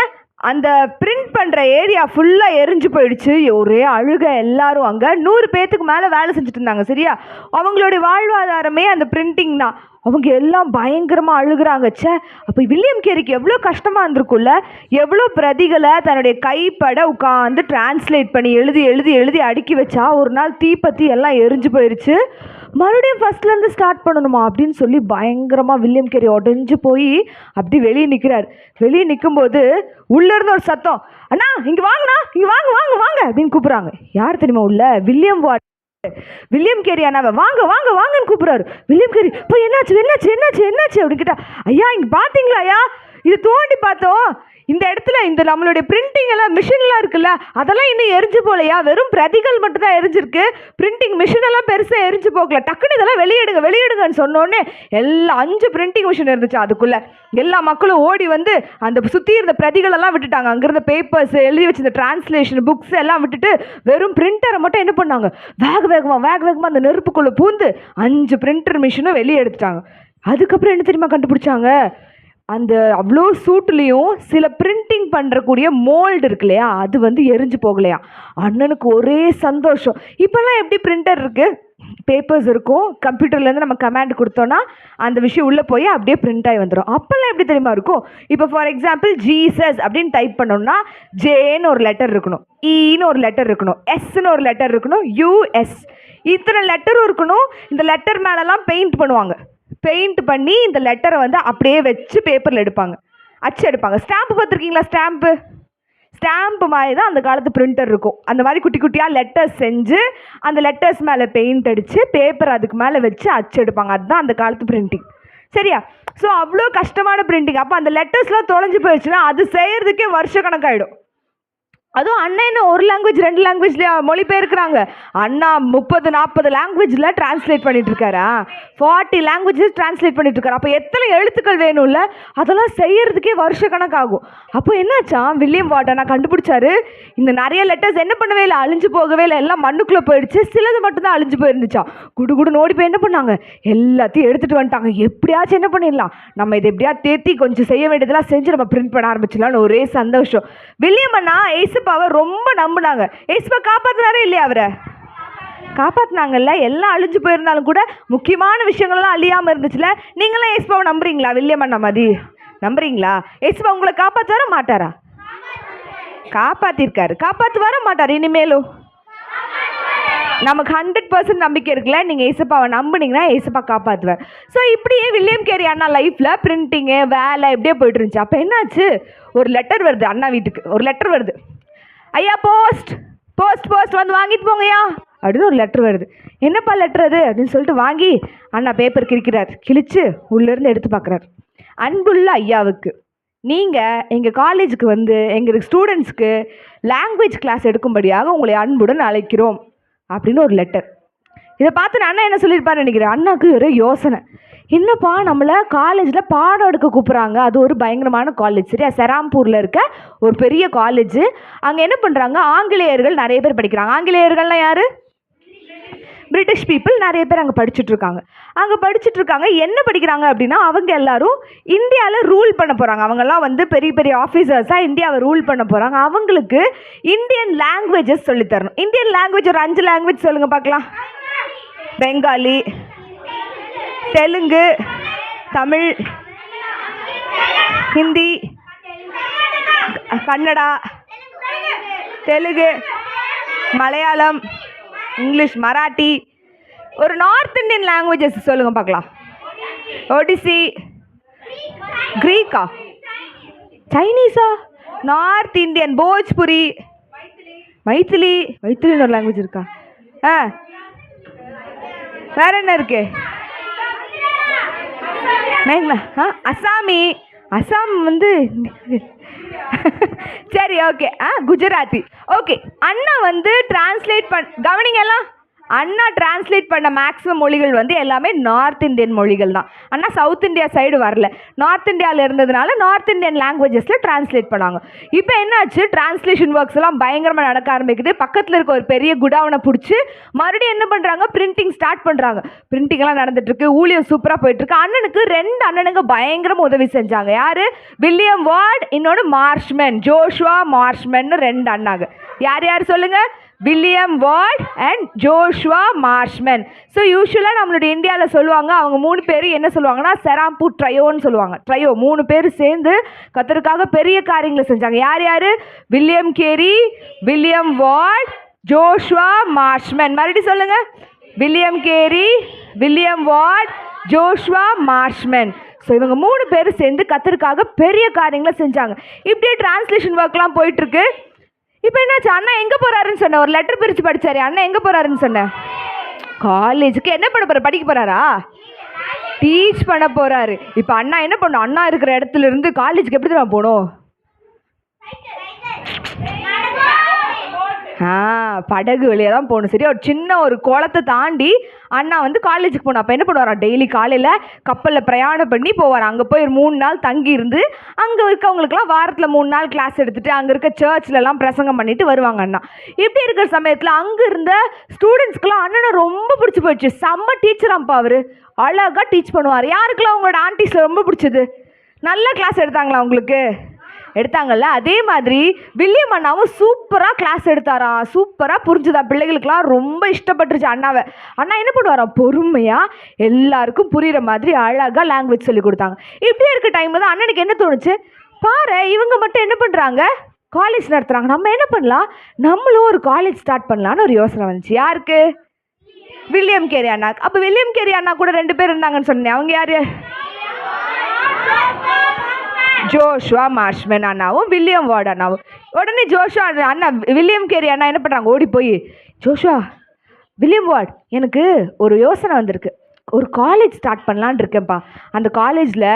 Speaker 9: அந்த பிரிண்ட் பண்ணுற ஏரியா ஃபுல்லாக எரிஞ்சு போயிடுச்சு. ஒரே அழுக. எல்லாரும் அங்கே 100 பேர்த்துக்கு மேலே வேலை செஞ்சுட்டு இருந்தாங்க. சரியா? அவங்களுடைய வாழ்வாதாரமே அந்த பிரிண்டிங் தான். அவங்க எல்லாம் பயங்கரமாக அழுகுறாங்க. ச்சே, அப்போ வில்லியம் கேரிக்கு எவ்வளோ கஷ்டமாக இருந்திருக்கும்ல. எவ்வளோ பிரதிகளை தன்னுடைய கைப்பட உட்காந்து டிரான்ஸ்லேட் பண்ணி எழுதி எழுதி எழுதி அடுக்கி வச்சா ஒரு நாள் தீப்பத்தி எல்லாம் எரிஞ்சு போயிடுச்சு. மறுபடியும் ஃபஸ்ட்லேருந்து ஸ்டார்ட் பண்ணணுமா அப்படின்னு சொல்லி பயங்கரமாக வில்லியம் கேரி உடஞ்சி போய் அப்படி வெளியே நிற்கிறார். வெளியே நிற்கும்போது உள்ளேருந்து ஒரு சத்தம், அண்ணா இங்கே வாங்கண்ணா, இங்கே வாங்க வாங்க வாங்க அப்படின்னு கூப்பிட்றாங்க. யார் தெரியுமா உள்ள? William ward. வில்லியம் கேரி அண்ணாவை வாங்க வாங்க வாங்கன்னு கூப்பிட்றாரு. வில்லியம் கேரி இப்போ என்னாச்சு என்னாச்சு என்னாச்சு என்னாச்சு அப்படின்னு கேட்டா, ஐயா இங்கே பார்த்தீங்களா ஐயா, இது தோண்டி பார்த்தோம், இந்த இடத்துல இந்த நம்மளுடைய பிரிண்டிங் எல்லாம் மிஷின்லாம் இருக்குல்ல, அதெல்லாம் இன்னும் எரிஞ்சு போகலையா, வெறும் பிரதிகள் மட்டும் தான் எரிஞ்சிருக்கு, பிரிண்டிங் மிஷின் எல்லாம் பெருசாக எரிஞ்சு போகல, டக்குன்னு இதெல்லாம் வெளியிடுங்க வெளியிடுங்கன்னு சொன்னோடனே எல்லாம் 5 பிரிண்டிங் மிஷின் இருந்துச்சு. அதுக்குள்ளே எல்லா மக்களும் ஓடி வந்து அந்த சுற்றி இருந்த பிரதிகளெல்லாம் விட்டுட்டாங்க. அங்கிருந்த பேப்பர்ஸ், எழுதி வச்சிருந்த டிரான்ஸ்லேஷன் புக்ஸ் எல்லாம் விட்டுட்டு வெறும் பிரிண்டரை மட்டும் என்ன பண்ணாங்க, வேக வேகமாக அந்த நெருப்புக்குள்ளே பூந்து 5 பிரிண்டர் மிஷினும் வெளியே எடுத்துட்டாங்க. அதுக்கப்புறம் என்ன தெரியுமா கண்டுபிடிச்சாங்க? அந்த அவ்வளோ சூட்லேயும் சில பிரிண்டிங் பண்ணுறக்கூடிய மோல்டு இருக்கு இல்லையா, அது வந்து எரிஞ்சு போகலையா. அண்ணனுக்கு ஒரே சந்தோஷம். இப்போல்லாம் எப்படி பிரிண்டர் இருக்குது, பேப்பர்ஸ் இருக்கும், கம்ப்யூட்டர்லேருந்து நம்ம கமாண்ட் கொடுத்தோன்னா அந்த விஷயம் உள்ளே போய் அப்படியே பிரிண்ட் ஆகி வந்துடும். அப்போல்லாம் எப்படி தெரியுமா இருக்கும்? இப்போ ஃபார் எக்ஸாம்பிள் ஜீசஸ் அப்படின்னு டைப் பண்ணோம்னா ஜேன்னு ஒரு லெட்டர் இருக்கணும், ஈன்னு ஒரு லெட்டர் இருக்கணும், எஸ்ன்னு ஒரு லெட்டர் இருக்கணும், யூஎஸ் இத்தனை லெட்டரும் இருக்கணும். இந்த லெட்டர் மேலெல்லாம் பெயிண்ட் பண்ணுவாங்க. பெயிண்ட் பண்ணி இந்த லெட்டரை வந்து அப்படியே வச்சு பேப்பரில் எடுப்பாங்க, அச்சு எடுப்பாங்க. ஸ்டாம்ப்பு பார்த்துருக்கீங்களா? ஸ்டாம்ப்பு மாதிரி தான் அந்த காலத்து பிரிண்டர் இருக்கும். அந்த மாதிரி குட்டி குட்டியாக லெட்டர்ஸ் செஞ்சு அந்த லெட்டர்ஸ் மேலே பெயிண்ட் அடித்து பேப்பர் அதுக்கு மேலே வச்சு அச்சு எடுப்பாங்க. அதுதான் அந்த காலத்து பிரிண்டிங். சரியா? ஸோ அவ்வளோ கஷ்டமான பிரிண்டிங். அப்போ அந்த லெட்டர்ஸ்லாம் தொலைஞ்சு போயிடுச்சுன்னா அது செய்கிறதுக்கே வருஷ கணக்காயிடும். அதுவும் அண்ணன் என்ன ஒரு லாங்குவேஜ் 2 லாங்குவேஜ்ல மொழிபெயர்க்கிறாங்க. அண்ணா 30-40 லாங்குவேஜில் டிரான்ஸ்லேட் பண்ணிட்டு இருக்காரா? 40 லாங்குவேஜஸ் டிரான்ஸ்லேட் பண்ணிட்டு இருக்காரு. அப்போ எத்தனை எழுத்துக்கள் வேணும்ல? அதெல்லாம் செய்யறதுக்கே வருஷ கணக்காகும். அப்போ என்னாச்சா, வில்லியம் வார்ட் நான் கண்டுபிடிச்சாரு, இந்த நிறைய லெட்டர்ஸ் என்ன பண்ணவே இல்லை, அழிஞ்சு போகவே இல்லை, எல்லாம் மண்ணுக்குள்ளே போயிடுச்சு, சிலது மட்டும்தான் அழிஞ்சு போயிருந்துச்சான். குடுகுடுன்னு ஓடி போய் என்ன பண்ணாங்க, எல்லாத்தையும் எடுத்துகிட்டு வந்துட்டாங்க. எப்படியாச்சும் என்ன பண்ணிடலாம், நம்ம இதை எப்படியா தேத்தி கொஞ்சம் செய்ய வேண்டியதெல்லாம் செஞ்சு நம்ம பிரிண்ட் பண்ண ஆரம்பிச்சிடலாம்னு ஒரே சந்தோஷம். வில்லியம் அண்ணா ஏசப்பாவை ரொம்ப நம்பினாங்க. ஏசப்பா காப்பாற்றினாரே இல்லையா? அவரை காப்பாற்றினாங்கல்ல. எல்லாம் அழிஞ்சு போயிருந்தாலும் கூட முக்கியமான விஷயங்கள்லாம் அழியாமல் இருந்துச்சுல. நீங்களாம் ஏசப்பாவை நம்புறீங்களா? வில்லியம் அண்ணா மாதிரி நம்புறீங்களா? ஏசப்பா உங்களை காப்பாற்ற வர மாட்டாரா? காப்பாற்றிருக்காரு, காப்பாற்ற வர மாட்டார் இனிமேலும். நமக்கு 100% நம்பிக்கை இருக்குல்ல. நீங்கள் ஏசப்பாவை நம்புனீங்கன்னா ஏசப்பா காப்பாற்றுவார். ஸோ இப்படியே வில்லியம் கேரி அண்ணா லைஃப்பில் பிரிண்டிங்கு வேலை இப்படியே போயிட்டு இருந்துச்சு. அப்போ என்னாச்சு, ஒரு லெட்டர் வருது அண்ணா வீட்டுக்கு. ஒரு லெட்டர் வருது, ஐயா போஸ்ட் போஸ்ட் போஸ்ட் வந்து வாங்கிட்டு போங்கய்யா அப்படின்னு ஒரு லெட்டர் வருது. என்னப்பா லெட்டர் அது அப்படின்னு சொல்லிட்டு வாங்கி அண்ணா பேப்பர் கிழிக்கிறார். கிழிச்சு உள்ளேருந்து எடுத்து பார்க்குறாரு. அன்புள்ள ஐயாவுக்கு, நீங்கள் எங்கள் காலேஜுக்கு வந்து எங்களுக்கு ஸ்டூடெண்ட்ஸ்க்கு லாங்குவேஜ் கிளாஸ் எடுக்கும்படியாக உங்களை அன்புடன் அழைக்கிறோம் அப்படின்னு ஒரு லெட்டர். இதை பார்த்து அண்ணா என்ன சொல்லியிருப்பாரு நினைக்கிறேன். அண்ணாவுக்கு ஒரு யோசனை, என்னப்பா நம்மளை காலேஜில் பாடம் எடுக்க கூப்பிட்றாங்க, அது ஒரு பயங்கரமான காலேஜ் சரியா, செராம்பூரில் இருக்க ஒரு பெரிய காலேஜு. அங்கே என்ன பண்ணுறாங்க, ஆங்கிலேயர்கள் நிறைய பேர் படிக்கிறாங்க. ஆங்கிலேயர்கள்லாம் யார்? பிரிட்டிஷ் பீப்புள் நிறைய பேர் அங்கே படிச்சுட்ருக்காங்க. என்ன படிக்கிறாங்க அப்படின்னா, அவங்க எல்லாரும் இந்தியாவில் ரூல் பண்ண போகிறாங்க. அவங்கெல்லாம் வந்து பெரிய பெரிய ஆஃபீஸர்ஸாக இந்தியாவை ரூல் பண்ண போகிறாங்க. அவங்களுக்கு இந்தியன் லாங்குவேஜஸ் சொல்லித்தரணும். இந்தியன் லாங்குவேஜ் ஒரு 5 லாங்குவேஜ் சொல்லுங்கள் பார்க்கலாம். பெங்காலி, தெலுங்கு, தமிழ், ஹிந்தி, கன்னடா, தெலுங்கு, மலையாளம், இங்கிலீஷ், மராட்டி, ஒரு நார்த் இந்தியன் லாங்குவேஜஸ் சொல்லுங்கள் பார்க்கலாம். ஒடிசி, கிரீக்கா, சைனீஸா, நார்த் இந்தியன், போஜ்புரி, மைத்திலின்னு ஒரு லாங்குவேஜ் இருக்கா? வேற என்ன இருக்கு? அசாமி, அசாம் வந்து சரி ஓகே. குஜராத்தி ஓகே. அண்ணா வந்து டிரான்ஸ்லேட் கவனிங்க எல்லாம். அண்ணா டிரான்ஸ்லேட் பண்ண மேக்ஸிமம் மொழிகள் வந்து எல்லாமே நார்த் இந்தியன் மொழிகள் தான். அண்ணா சவுத் இந்தியா சைடு வரல, நார்த் இந்தியாவில் இருந்ததுனால நார்த் இந்தியன் லாங்குவேஜஸில் டிரான்ஸ்லேட் பண்ணாங்க. இப்போ என்னாச்சு, டிரான்ஸ்லேஷன் ஒர்க்ஸ் எல்லாம் பயங்கரமாக நடக்க ஆரம்பிக்குது. பக்கத்தில் இருக்க ஒரு பெரிய குடவுனை பிடிச்சி மறுபடியும் என்ன பண்ணுறாங்க, பிரிண்டிங் ஸ்டார்ட் பண்ணுறாங்க. பிரிண்டிங் எல்லாம் நடந்துட்டு இருக்கு, ஊழியம் சூப்பராக போயிட்டு இருக்கு. அண்ணனுக்கு 2 அண்ணனுங்க பயங்கரமாக உதவி செஞ்சாங்க. யாரு? வில்லியம் வார்ட், இன்னொன்று மார்ஷ்மேன், ஜோஷுவா மார்ஷ்மேன். 2 அண்ணாங்க. யார் யார் சொல்லுங்க? William Ward and Joshua Marshman. So யூஸ்வலாக நம்மளுடைய இந்தியாவில் சொல்லுவாங்க, அவங்க 3 பேர் என்ன சொல்லுவாங்கன்னா செராம்பூர் ட்ரையோன்னு சொல்லுவாங்க. ட்ரையோ 3 பேர் சேர்ந்து கத்தருக்காக பெரிய காரியங்களை செஞ்சாங்க. யார் யார்? William Carey, William Ward, Joshua Marshman. மறுபடியும் சொல்லுங்க, William Carey, William Ward, Joshua Marshman. So இவங்க 3 பேர் சேர்ந்து கத்தருக்காக பெரிய காரியங்களை செஞ்சாங்க. இப்படியே டிரான்ஸ்லேஷன் ஒர்க்லாம் போயிட்டுருக்கு. இப்போ என்னாச்சு, அண்ணா எங்கே போகிறாருன்னு சொன்னேன், ஒரு லெட்டர் பிரித்து படித்தாரு. அண்ணா எங்கே போகிறாருன்னு சொன்னேன், காலேஜுக்கு. என்ன பண்ண போகிறார்? படிக்க போகிறாரா? டீச் பண்ண போகிறாரு. இப்போ அண்ணா என்ன பண்ணணும், அண்ணா இருக்கிற இடத்துல இருந்து காலேஜுக்கு எப்படி தான் போகணும்? படகு வழியாக தான் போகணும் சரியா. ஒரு சின்ன ஒரு குளத்தை தாண்டி அண்ணா வந்து காலேஜுக்கு போகணும். அப்போ என்ன பண்ணுவாரா, டெய்லி காலையில் கப்பலில் பிரயாணம் பண்ணி போவார். அங்கே போய் ஒரு 3 நாள் தங்கி இருந்து அங்கே இருக்கவங்களுக்குலாம் வாரத்தில் 3 நாள் கிளாஸ் எடுத்துகிட்டு அங்கே இருக்க சர்ச்லலாம் பிரசங்கம் பண்ணிட்டு வருவாங்க அண்ணா. இப்படி இருக்கிற சமயத்தில் அங்கே இருந்த ஸ்டூடெண்ட்ஸ்க்குலாம் அண்ணனை ரொம்ப பிடிச்சி போயிடுச்சு. செம்ம டீச்சராம்ப்பா அவர், அழகாக டீச் பண்ணுவார். யாருக்கெல்லாம் அவங்களோட ஆன்டிஸில் ரொம்ப பிடிச்சது? நல்ல கிளாஸ் எடுத்தாங்களா உங்களுக்கு? எடுத்தாங்கல்ல. அதே மாதிரி வில்லியம் அண்ணாவும் சூப்பராக கிளாஸ் எடுத்தாராம், சூப்பராக புரிஞ்சுதா பிள்ளைகளுக்கெல்லாம் ரொம்ப இஷ்டப்பட்டுருச்சு அண்ணாவை. அண்ணா என்ன பண்ணுவாராம், பொறுமையாக எல்லாருக்கும் புரிகிற மாதிரி அழகாக லாங்குவேஜ் சொல்லி கொடுத்தாங்க. இப்படியே இருக்க டைமில் தான் அண்ணனுக்கு என்ன தோணுச்சு, பாரு இவங்க மட்டும் என்ன பண்ணுறாங்க, காலேஜ் நடத்துகிறாங்க, நம்ம என்ன பண்ணலாம், நம்மளும் ஒரு காலேஜ் ஸ்டார்ட் பண்ணலான்னு ஒரு யோசனை வந்துச்சு. யாருக்கு? வில்லியம் கேரி அண்ணாக்கு. அப்போ வில்லியம் கேரி அண்ணா கூட 2 பேர் இருந்தாங்கன்னு சொன்னேன். அவங்க யார்? ஜோஷுவா மார்ஷ்மேன் அண்ணாவும் வில்லியம் வார்ட் அண்ணாவும். உடனே ஜோஷுவா அண்ணா வில்லியம் கேரி அண்ணா என்ன பண்ணுறாங்க, ஓடி போய், ஜோஷுவா, வில்லியம் வார்ட், எனக்கு ஒரு யோசனை வந்திருக்கு, ஒரு காலேஜ் ஸ்டார்ட் பண்ணலான்னு இருக்கேன்ப்பா. அந்த காலேஜில்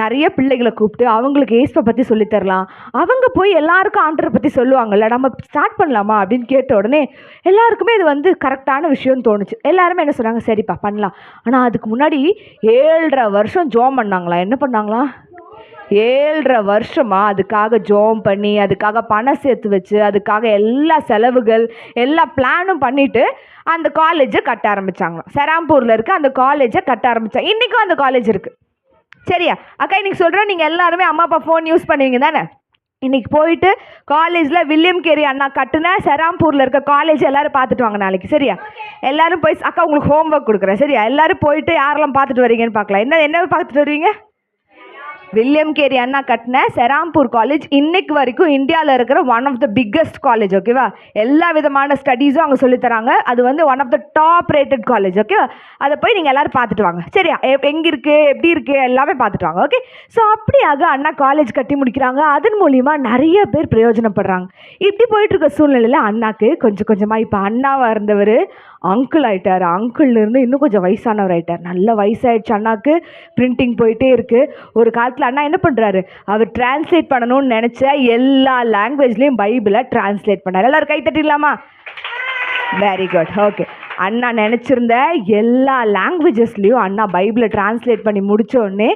Speaker 9: நிறைய பிள்ளைகளை கூப்பிட்டு அவங்களுக்கு ஏசுவை பற்றி சொல்லித்தரலாம். அவங்க போய் எல்லாருக்கும் ஆண்டரை பற்றி சொல்லுவாங்கள்ல, நம்ம ஸ்டார்ட் பண்ணலாமா அப்படின்னு கேட்ட உடனே எல்லாருக்குமே இது வந்து கரெக்டான விஷயம்னு தோணுச்சு. எல்லாருமே என்ன சொன்னாங்க, சரிப்பா பண்ணலாம். ஆனால் அதுக்கு முன்னாடி 7.5 வருஷம் ஜோம் பண்ணாங்களா. என்ன பண்ணாங்களா? 7.5 வருஷமா அதுக்காக ஜோம் பண்ணி, அதுக்காக பணம் சேர்த்து வச்சு, அதுக்காக எல்லா செலவுகள் எல்லா பிளானும் பண்ணிட்டு அந்த காலேஜை கட்ட ஆரம்பிச்சாங்களாம். செராம்பூரில் இருக்க அந்த காலேஜை கட்ட ஆரம்பிச்சாங்க. இன்றைக்கும் அந்த காலேஜ் இருக்குது. சரியா அக்கா? இன்னைக்கு சொல்கிறேன், நீங்கள் எல்லாருமே அம்மா அப்பா ஃபோன் யூஸ் பண்ணுவீங்க தானே? இன்னைக்கு போயிட்டு காலேஜில் வில்லியம் கேரி அண்ணா கட்டுன செராம்பூரில் இருக்க காலேஜ் எல்லாரும் பார்த்துட்டு வாங்க நாளைக்கு. சரியா? எல்லாரும் போய், அக்கா உங்களுக்கு ஹோம்ஒர்க் கொடுக்குறேன். சரியா? எல்லாரும் போயிட்டு யாரெல்லாம் பார்த்துட்டு வரீங்கன்னு பார்க்கலாம். என்ன பார்த்துட்டு வருவீங்க? வில்லியம் கேரி அண்ணா கட்டின செராம்பூர் காலேஜ் இன்னைக்கு வரைக்கும் இந்தியாவில் இருக்கிற one of the biggest college. ஓகேவா? எல்லா விதமான ஸ்டடீஸும் அங்கே சொல்லித்தராங்க. அது வந்து one of the top rated college. ஓகேவா? அதை போய் நீங்கள் எல்லோரும் பார்த்துட்டு வாங்க. சரியா? எங்கே இருக்குது, எப்படி இருக்குது, எல்லாமே பார்த்துட்டு வாங்க. ஓகே? ஸோ அப்படியாக அண்ணா காலேஜ் கட்டி முடிக்கிறாங்க. அதன் மூலிமா நிறைய பேர் பிரயோஜனப்படுறாங்க. இப்படி போயிட்டுருக்க சூழ்நிலையில் அண்ணாக்கு கொஞ்சம் கொஞ்சமாக இப்போ அண்ணாவாக இருந்தவர் அங்கிள் ஆகிட்டார். அங்கிள்லேருந்து இன்னும் கொஞ்சம் வயசானவர் ஆகிட்டார். நல்ல வயசாகிடுச்சு அண்ணாக்கு. பிரிண்டிங் போயிட்டே இருக்குது. ஒரு காலத்தில் அண்ணா என்ன பண்ணுறாரு, அவர் டிரான்ஸ்லேட் பண்ணணும்னு நினச்ச எல்லா லாங்குவேஜ்லேயும் பைபிளை டிரான்ஸ்லேட் பண்ணார். எல்லோரும் கை தட்டிடலாமா? Very good. ஓகே. அண்ணா நினச்சிருந்த எல்லா லாங்குவேஜஸ்லேயும் அண்ணா பைபிளை டிரான்ஸ்லேட் பண்ணி முடித்த உடனே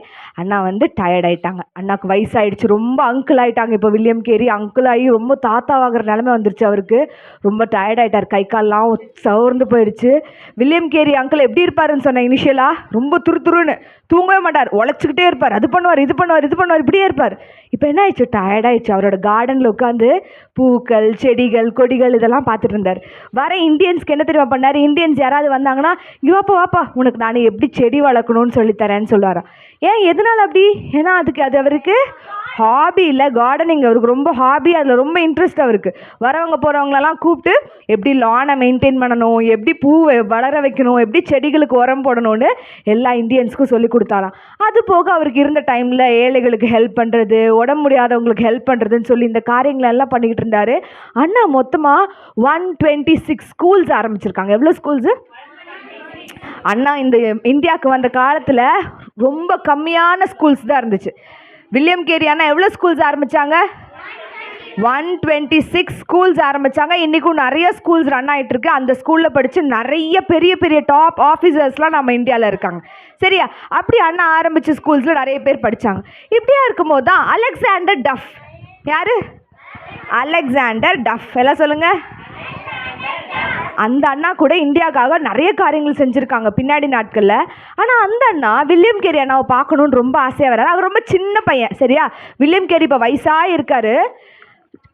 Speaker 9: அண்ணா வந்து டயர்ட் ஆகிட்டாங்க. அண்ணாக்கு வயசாகிடுச்சு, ரொம்ப அங்கிள் ஆகிட்டாங்க. இப்போ வில்லியம் கேரி அங்கிள் ஆகி ரொம்ப தாத்தாவாகிற நிலைமை வந்துருச்சு அவருக்கு. ரொம்ப டயர்ட் ஆகிட்டார், கை கால்லாம் சவர்ந்து போயிடுச்சு. வில்லியம் கேரி அங்கிள் எப்படி இருப்பாருன்னு சொன்னேன் இனிஷியலாக? ரொம்ப துருதுருன்னு, தூங்கவே மாட்டார், உழைச்சிக்கிட்டே இருப்பார், அது பண்ணுவார் இது பண்ணுவார் இது பண்ணுவார், இப்படியே இருப்பார். இப்போ என்ன ஆயிடுச்சு, டயர்ட் ஆயிடுச்சு. அவரோட கார்டனில் உட்காந்து பூக்கள் செடிகள் கொடிகள் இதெல்லாம் பார்த்துட்டு இருந்தார். வர இந்தியன்ஸ்க்கு என்ன தெரியுமா பண்ணார், இந்தியன்ஸ் யாராவது வந்தாங்கன்னா, இங்கே வாப்பா வாப்பா உனக்கு நான் எப்படி செடி வளர்க்கணும்னு சொல்லித்தரேன்னு சொல்லுவாராம். ஏன் எதனால் அப்படி? ஏன்னா அது அவருக்கு ஹாபி இல்லை, கார்டனிங் அவருக்கு ரொம்ப ஹாபி, அதில் ரொம்ப இன்ட்ரெஸ்ட் அவருக்கு. வரவங்க போகிறவங்களெல்லாம் கூப்பிட்டு எப்படி லானை மெயின்டைன் பண்ணணும், எப்படி பூவை வளர வைக்கணும், எப்படி செடிகளுக்கு உரம் போடணும்னு எல்லா இந்தியன்ஸுக்கும் சொல்லி கொடுத்தாலாம். அது போக அவருக்கு இருந்த டைமில் ஏழைகளுக்கு ஹெல்ப் பண்ணுறது, உடம்பு முடியாதவங்களுக்கு ஹெல்ப் பண்ணுறதுன்னு சொல்லி இந்த காரியங்களெல்லாம் பண்ணிக்கிட்டு இருந்தார். அண்ணா மொத்தமாக 126 ஸ்கூல்ஸ் ஆரம்பிச்சிருக்காங்க. எவ்வளோ ஸ்கூல்ஸு? அண்ணா இந்த இந்தியாவுக்கு வந்த காலத்தில் ரொம்ப கம்மியான ஸ்கூல்ஸ் தான் இருந்துச்சு. வில்லியம் கேரி அண்ணா எவ்வளோ ஸ்கூல்ஸ் ஆரம்பித்தாங்க? 126 ஸ்கூல்ஸ் ஆரம்பித்தாங்க. இன்றைக்கும் நிறைய ஸ்கூல்ஸ் ரன் ஆகிட்டுருக்கு. அந்த ஸ்கூலில் படித்து நிறைய பெரிய பெரிய டாப் ஆஃபீஸர்ஸ்லாம் நம்ம இந்தியாவில் இருக்காங்க. சரியா? அப்படி அண்ணா ஆரம்பித்த ஸ்கூல்ஸில் நிறைய பேர் படித்தாங்க. இப்படியா இருக்கும்போது தான் அலெக்சாண்டர் டஃப், யார்? அலெக்சாண்டர் டஃப், எல்லாம் சொல்லுங்கள். அந்த அண்ணா கூட இந்தியாவுக்காக நிறைய காரியங்கள் செஞ்சுருக்காங்க பின்னாடி நாட்களில். ஆனால் அந்த அண்ணா வில்லியம் கேரி அண்ணாவை பார்க்கணுன்னு ரொம்ப ஆசையாக வர்றாரு. அவர் ரொம்ப சின்ன பையன். சரியா? வில்லியம் கேரி இப்போ வயசாக இருக்கார்.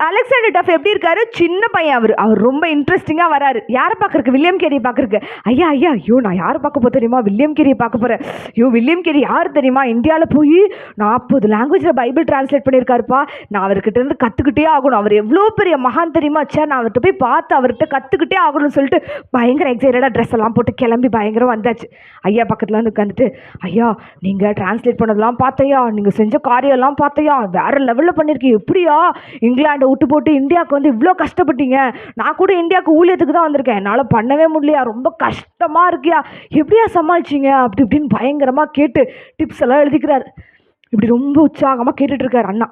Speaker 9: அலெக்சாண்டர் டஃப் எப்படி இருக்காரு? சின்ன பையன். அவர் ரொம்ப இன்ட்ரெஸ்டிங்காக வராரு. யாரை பார்க்குறக்கு? வில்லியம் கேரியை பார்க்குறக்கு. ஐயா ஐயோ நான் யாரை பார்க்க போக தெரியுமா? வில்லியம் கேரியை பார்க்க போகிறேன். ஐயோ வில்லியம் கேரி யார் தெரியுமா? இந்தியாவில் போய் 40 லாங்குவேஜில் பைபிள் டிரான்ஸ்லேட் பண்ணியிருக்காருப்பா. நான் அவர்கிட்ட இருந்து கற்றுக்கிட்டே ஆகணும். அவர் எவ்வளோ பெரிய மகான் தெரியுமா? சே, நான் அவர்கிட்ட போய் பார்த்து அவர்கிட்ட கற்றுக்கிட்டே ஆகணும்னு சொல்லிட்டு பயங்கர எக்ஸைட்டடாக ட்ரெஸ் எல்லாம் போட்டு கிளம்பி பயங்கரம் வந்தாச்சு. ஐயா பக்கத்தில் வந்து உட்காந்துட்டு, ஐயா நீங்கள் டிரான்ஸ்லேட் பண்ணதெல்லாம் பார்த்தையா, நீங்கள் செஞ்ச காரியம்லாம் பார்த்தையா, வேறு லெவலில் பண்ணியிருக்கீங்க. எப்படியா இங்கிலாண்டை விட்டு போட்டு இந்தியாவுக்கு வந்து இவ்வளோ கஷ்டப்பட்டீங்க? நான் கூட இந்தியாவுக்கு ஊழியத்துக்கு தான் வந்திருக்கேன், என்னால் பண்ணவே முடியலையா, ரொம்ப கஷ்டமாக இருக்கியா, எப்படியா சமாளிச்சிங்க அப்படி இப்படின்னு பயங்கரமாக கேட்டு டிப்ஸ் எல்லாம் எழுதிக்கிறார். இப்படி ரொம்ப உற்சாகமாக கேட்டுட்ருக்கார் அண்ணா.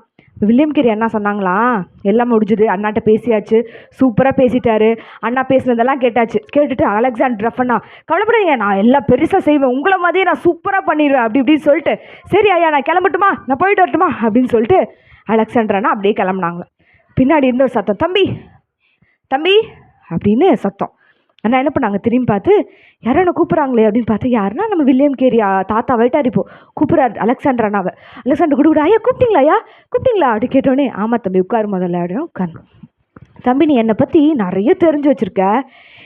Speaker 9: வில்லியம் கேரி அண்ணா சொன்னாங்களா, எல்லாம் முடிஞ்சுது, அண்ணாட்ட பேசியாச்சு, சூப்பராக பேசிட்டாரு. அண்ணா பேசுனதெல்லாம் கேட்டாச்சு. கேட்டுட்டு அலெக்சாண்டர் டஃப் அண்ணா, கவலைப்படாதீங்க, நான் எல்லாம் பெருசாக செய்வேன், உங்களை மாதிரியே நான் சூப்பராக பண்ணிடுவேன் அப்படி இப்படின்னு சொல்லிட்டு, சரி ஐயா நான் கிளம்பட்டுமா, நான் போயிட்டு வரட்டுமா அப்படின்னு சொல்லிட்டு அலெக்சாண்டர் அண்ணா அப்படியே கிளம்புனாங்க. பின்னாடி இருந்த ஒரு சத்தம், தம்பி தம்பி அப்படின்னு சத்தம். அண்ணா என்ன பண்ணாங்க, திரும்பி பார்த்து யாரும் என்ன கூப்பிட்றாங்களே அப்படின்னு பார்த்து, யாருன்னா நம்ம வில்லியம் கேரி தாத்தா வயிட்டார் இப்போ கூப்பிட்றாரு அலெக்சாண்டர் அண்ணாவை. அலெக்சாண்டர் கூட ஐயா கூப்பிட்டீங்களா, ஐயா கூப்பிட்டீங்களா அப்படி கேட்டோடனே, ஆமாம் தம்பி உட்காரு முதல்ல அப்படின்னு உட்காந்து. தம்பி நீ என்னை பற்றி நிறைய தெரிஞ்சு வச்சுருக்க,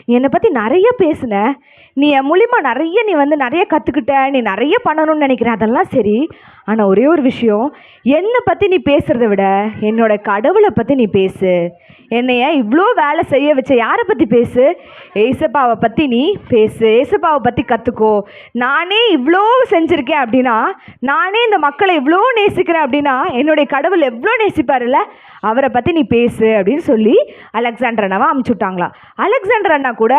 Speaker 9: நீ என்னை பற்றி நிறைய பேசுன, நீ என் மூலிமா நிறைய நீ வந்து நிறைய கற்றுக்கிட்ட, நீ நிறைய பண்ணணும்னு நினைக்கிறேன், அதெல்லாம் சரி. ஆனால் ஒரே ஒரு விஷயம், என்னை பற்றி நீ பேசுகிறத விட என்னோட கடவுளை பற்றி நீ பேசு. என்னைய இவ்வளோ வேலை செய்ய வச்ச யாரை பற்றி பேசு? ஏசப்பாவை பற்றி நீ பேசு, ஏசப்பாவை பற்றி கற்றுக்கோ. நானே இவ்வளோ செஞ்சுருக்கேன் அப்படின்னா, நானே இந்த மக்களை இவ்வளோ நேசிக்கிறேன் அப்படின்னா, என்னுடைய கடவுள் எவ்வளோ நேசிப்பார்ல, அவரை பற்றி நீ பேசு அப்படின்னு சொல்லி அலெக்சாண்டர் அண்ணாவை அமுச்சு விட்டாங்களா. அலெக்சாண்டர் அண்ணா கூட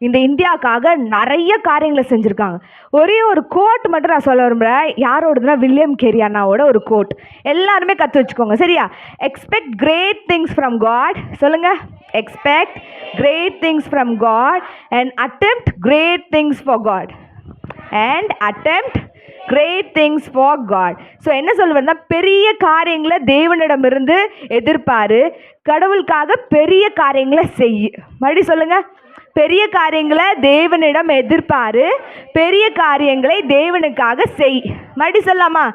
Speaker 9: இந்த இந்தியாவுக்காக நிறைய காரியங்களை செஞ்சுருக்காங்க. ஒரே ஒரு கோட் மட்டும் நான் சொல்ல விரும்புகிறேன். யாரோடதுன்னா வில்லியம் கேரி அண்ணாவோட ஒரு கோட். எல்லாருமே கற்று வச்சுக்கோங்க, சரியா? Expect great things from God. சொல்லுங்கள், expect great things from God and attempt great things for God. And attempt great things for God. So என்ன சொல்லுவேன்னா, பெரிய காரியங்களை தேவனிடமிருந்து எதிர்பாரு, கடவுளுக்காக பெரிய காரியங்களை செய். மறுபடியும் சொல்லுங்கள், பெரிய காரியங்களை தேவனிடம் எதிர்பாரு, பெரிய காரியங்களை தேவனுக்காக செய். மறுபடியும் சொல்லாமா?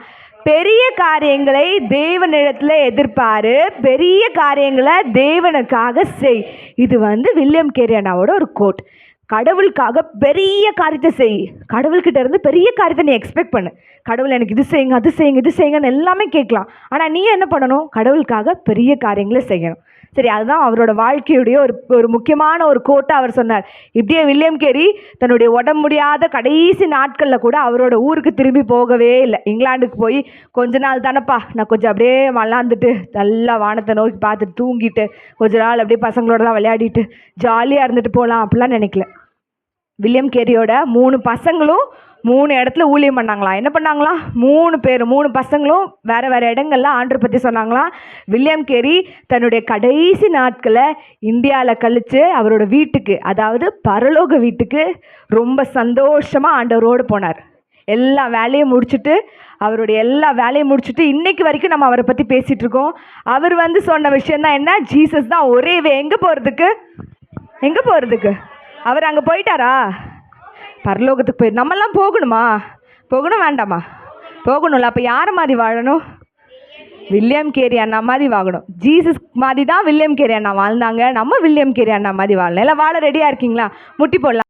Speaker 9: பெரிய காரியங்களை தேவனிடத்தில் எதிர்பாரு, பெரிய காரியங்களை தேவனுக்காக செய். இது வில்லியம் கேரி அண்ணாவோட ஒரு கோட். கடவுளுக்காக பெரிய காரியத்தை செய். கடவுள்கிட்ட இருந்து பெரிய காரியத்தை நீ எக்ஸ்பெக்ட் பண்ணு. கடவுள் எனக்கு இது செய்யுங்க, அது செய்யுங்க, இது செய்யுங்கன்னு எல்லாமே கேட்கலாம். ஆனால் நீ என்ன பண்ணணும்? கடவுளுக்காக பெரிய காரியங்களை செய்யணும். சரி, அதுதான் அவரோட வாழ்க்கையுடைய ஒரு முக்கியமான ஒரு கோட்டை அவர் சொன்னார். இப்படியே வில்லியம் கேரி தன்னுடைய உடம்பு முடியாத கடைசி நாட்களில் கூட அவரோட ஊருக்கு திரும்பி போகவே இல்லை. இங்கிலாந்துக்கு போய் கொஞ்ச நாள் தானேப்பா, நான் கொஞ்சம் அப்படியே மல்லாந்துட்டு நல்லா வானத்தை நோக்கி பார்த்துட்டு தூங்கிட்டு கொஞ்ச நாள் அப்படியே பசங்களோடலாம் விளையாடிட்டு ஜாலியாக இருந்துட்டு போகலாம் அப்படிலாம் நினைக்கல. வில்லியம் கேரியோட 3 பசங்களும் 3 இடத்துல ஊழியம் பண்ணாங்களாம். என்ன பண்ணாங்களாம்? 3 பேர், 3 பசங்களும் வேறு வேறு இடங்கள்ல ஆண்டரை பற்றி சொன்னாங்களாம். வில்லியம் கேரி தன்னுடைய கடைசி நாட்களை இந்தியாவில் கழித்து அவரோட வீட்டுக்கு, அதாவது பரலோக வீட்டுக்கு ரொம்ப சந்தோஷமாக ஆண்டவரோடு போனார். எல்லா வேலையும் முடிச்சுட்டு, அவருடைய எல்லா வேலையும் முடிச்சுட்டு இன்னைக்கு வரைக்கும் நம்ம அவரை பற்றி பேசிகிட்டு இருக்கோம். அவர் சொன்ன விஷயம் தான் என்ன? ஜீசஸ் தான் ஒரே எங்கே போகிறதுக்கு அவர் அங்கே போயிட்டாரா? பரலோகத்துக்கு போய் நம்மெல்லாம் போகணுமா? போகணும் வேண்டாமா? போகணும்ல. அப்போ யார் மாதிரி வாழணும்? வில்லியம் கேரி அண்ணா மாதிரி வாழணும். ஜீசஸ் மாதிரி தான் வில்லியம் கேரி அண்ணா வாழ்ந்தாங்க. நம்ம வில்லியம் கேரி அண்ணா மாதிரி வாழணும். எல்லாம் வாழ ரெடியாக இருக்கீங்களா? முட்டி போடலாம்.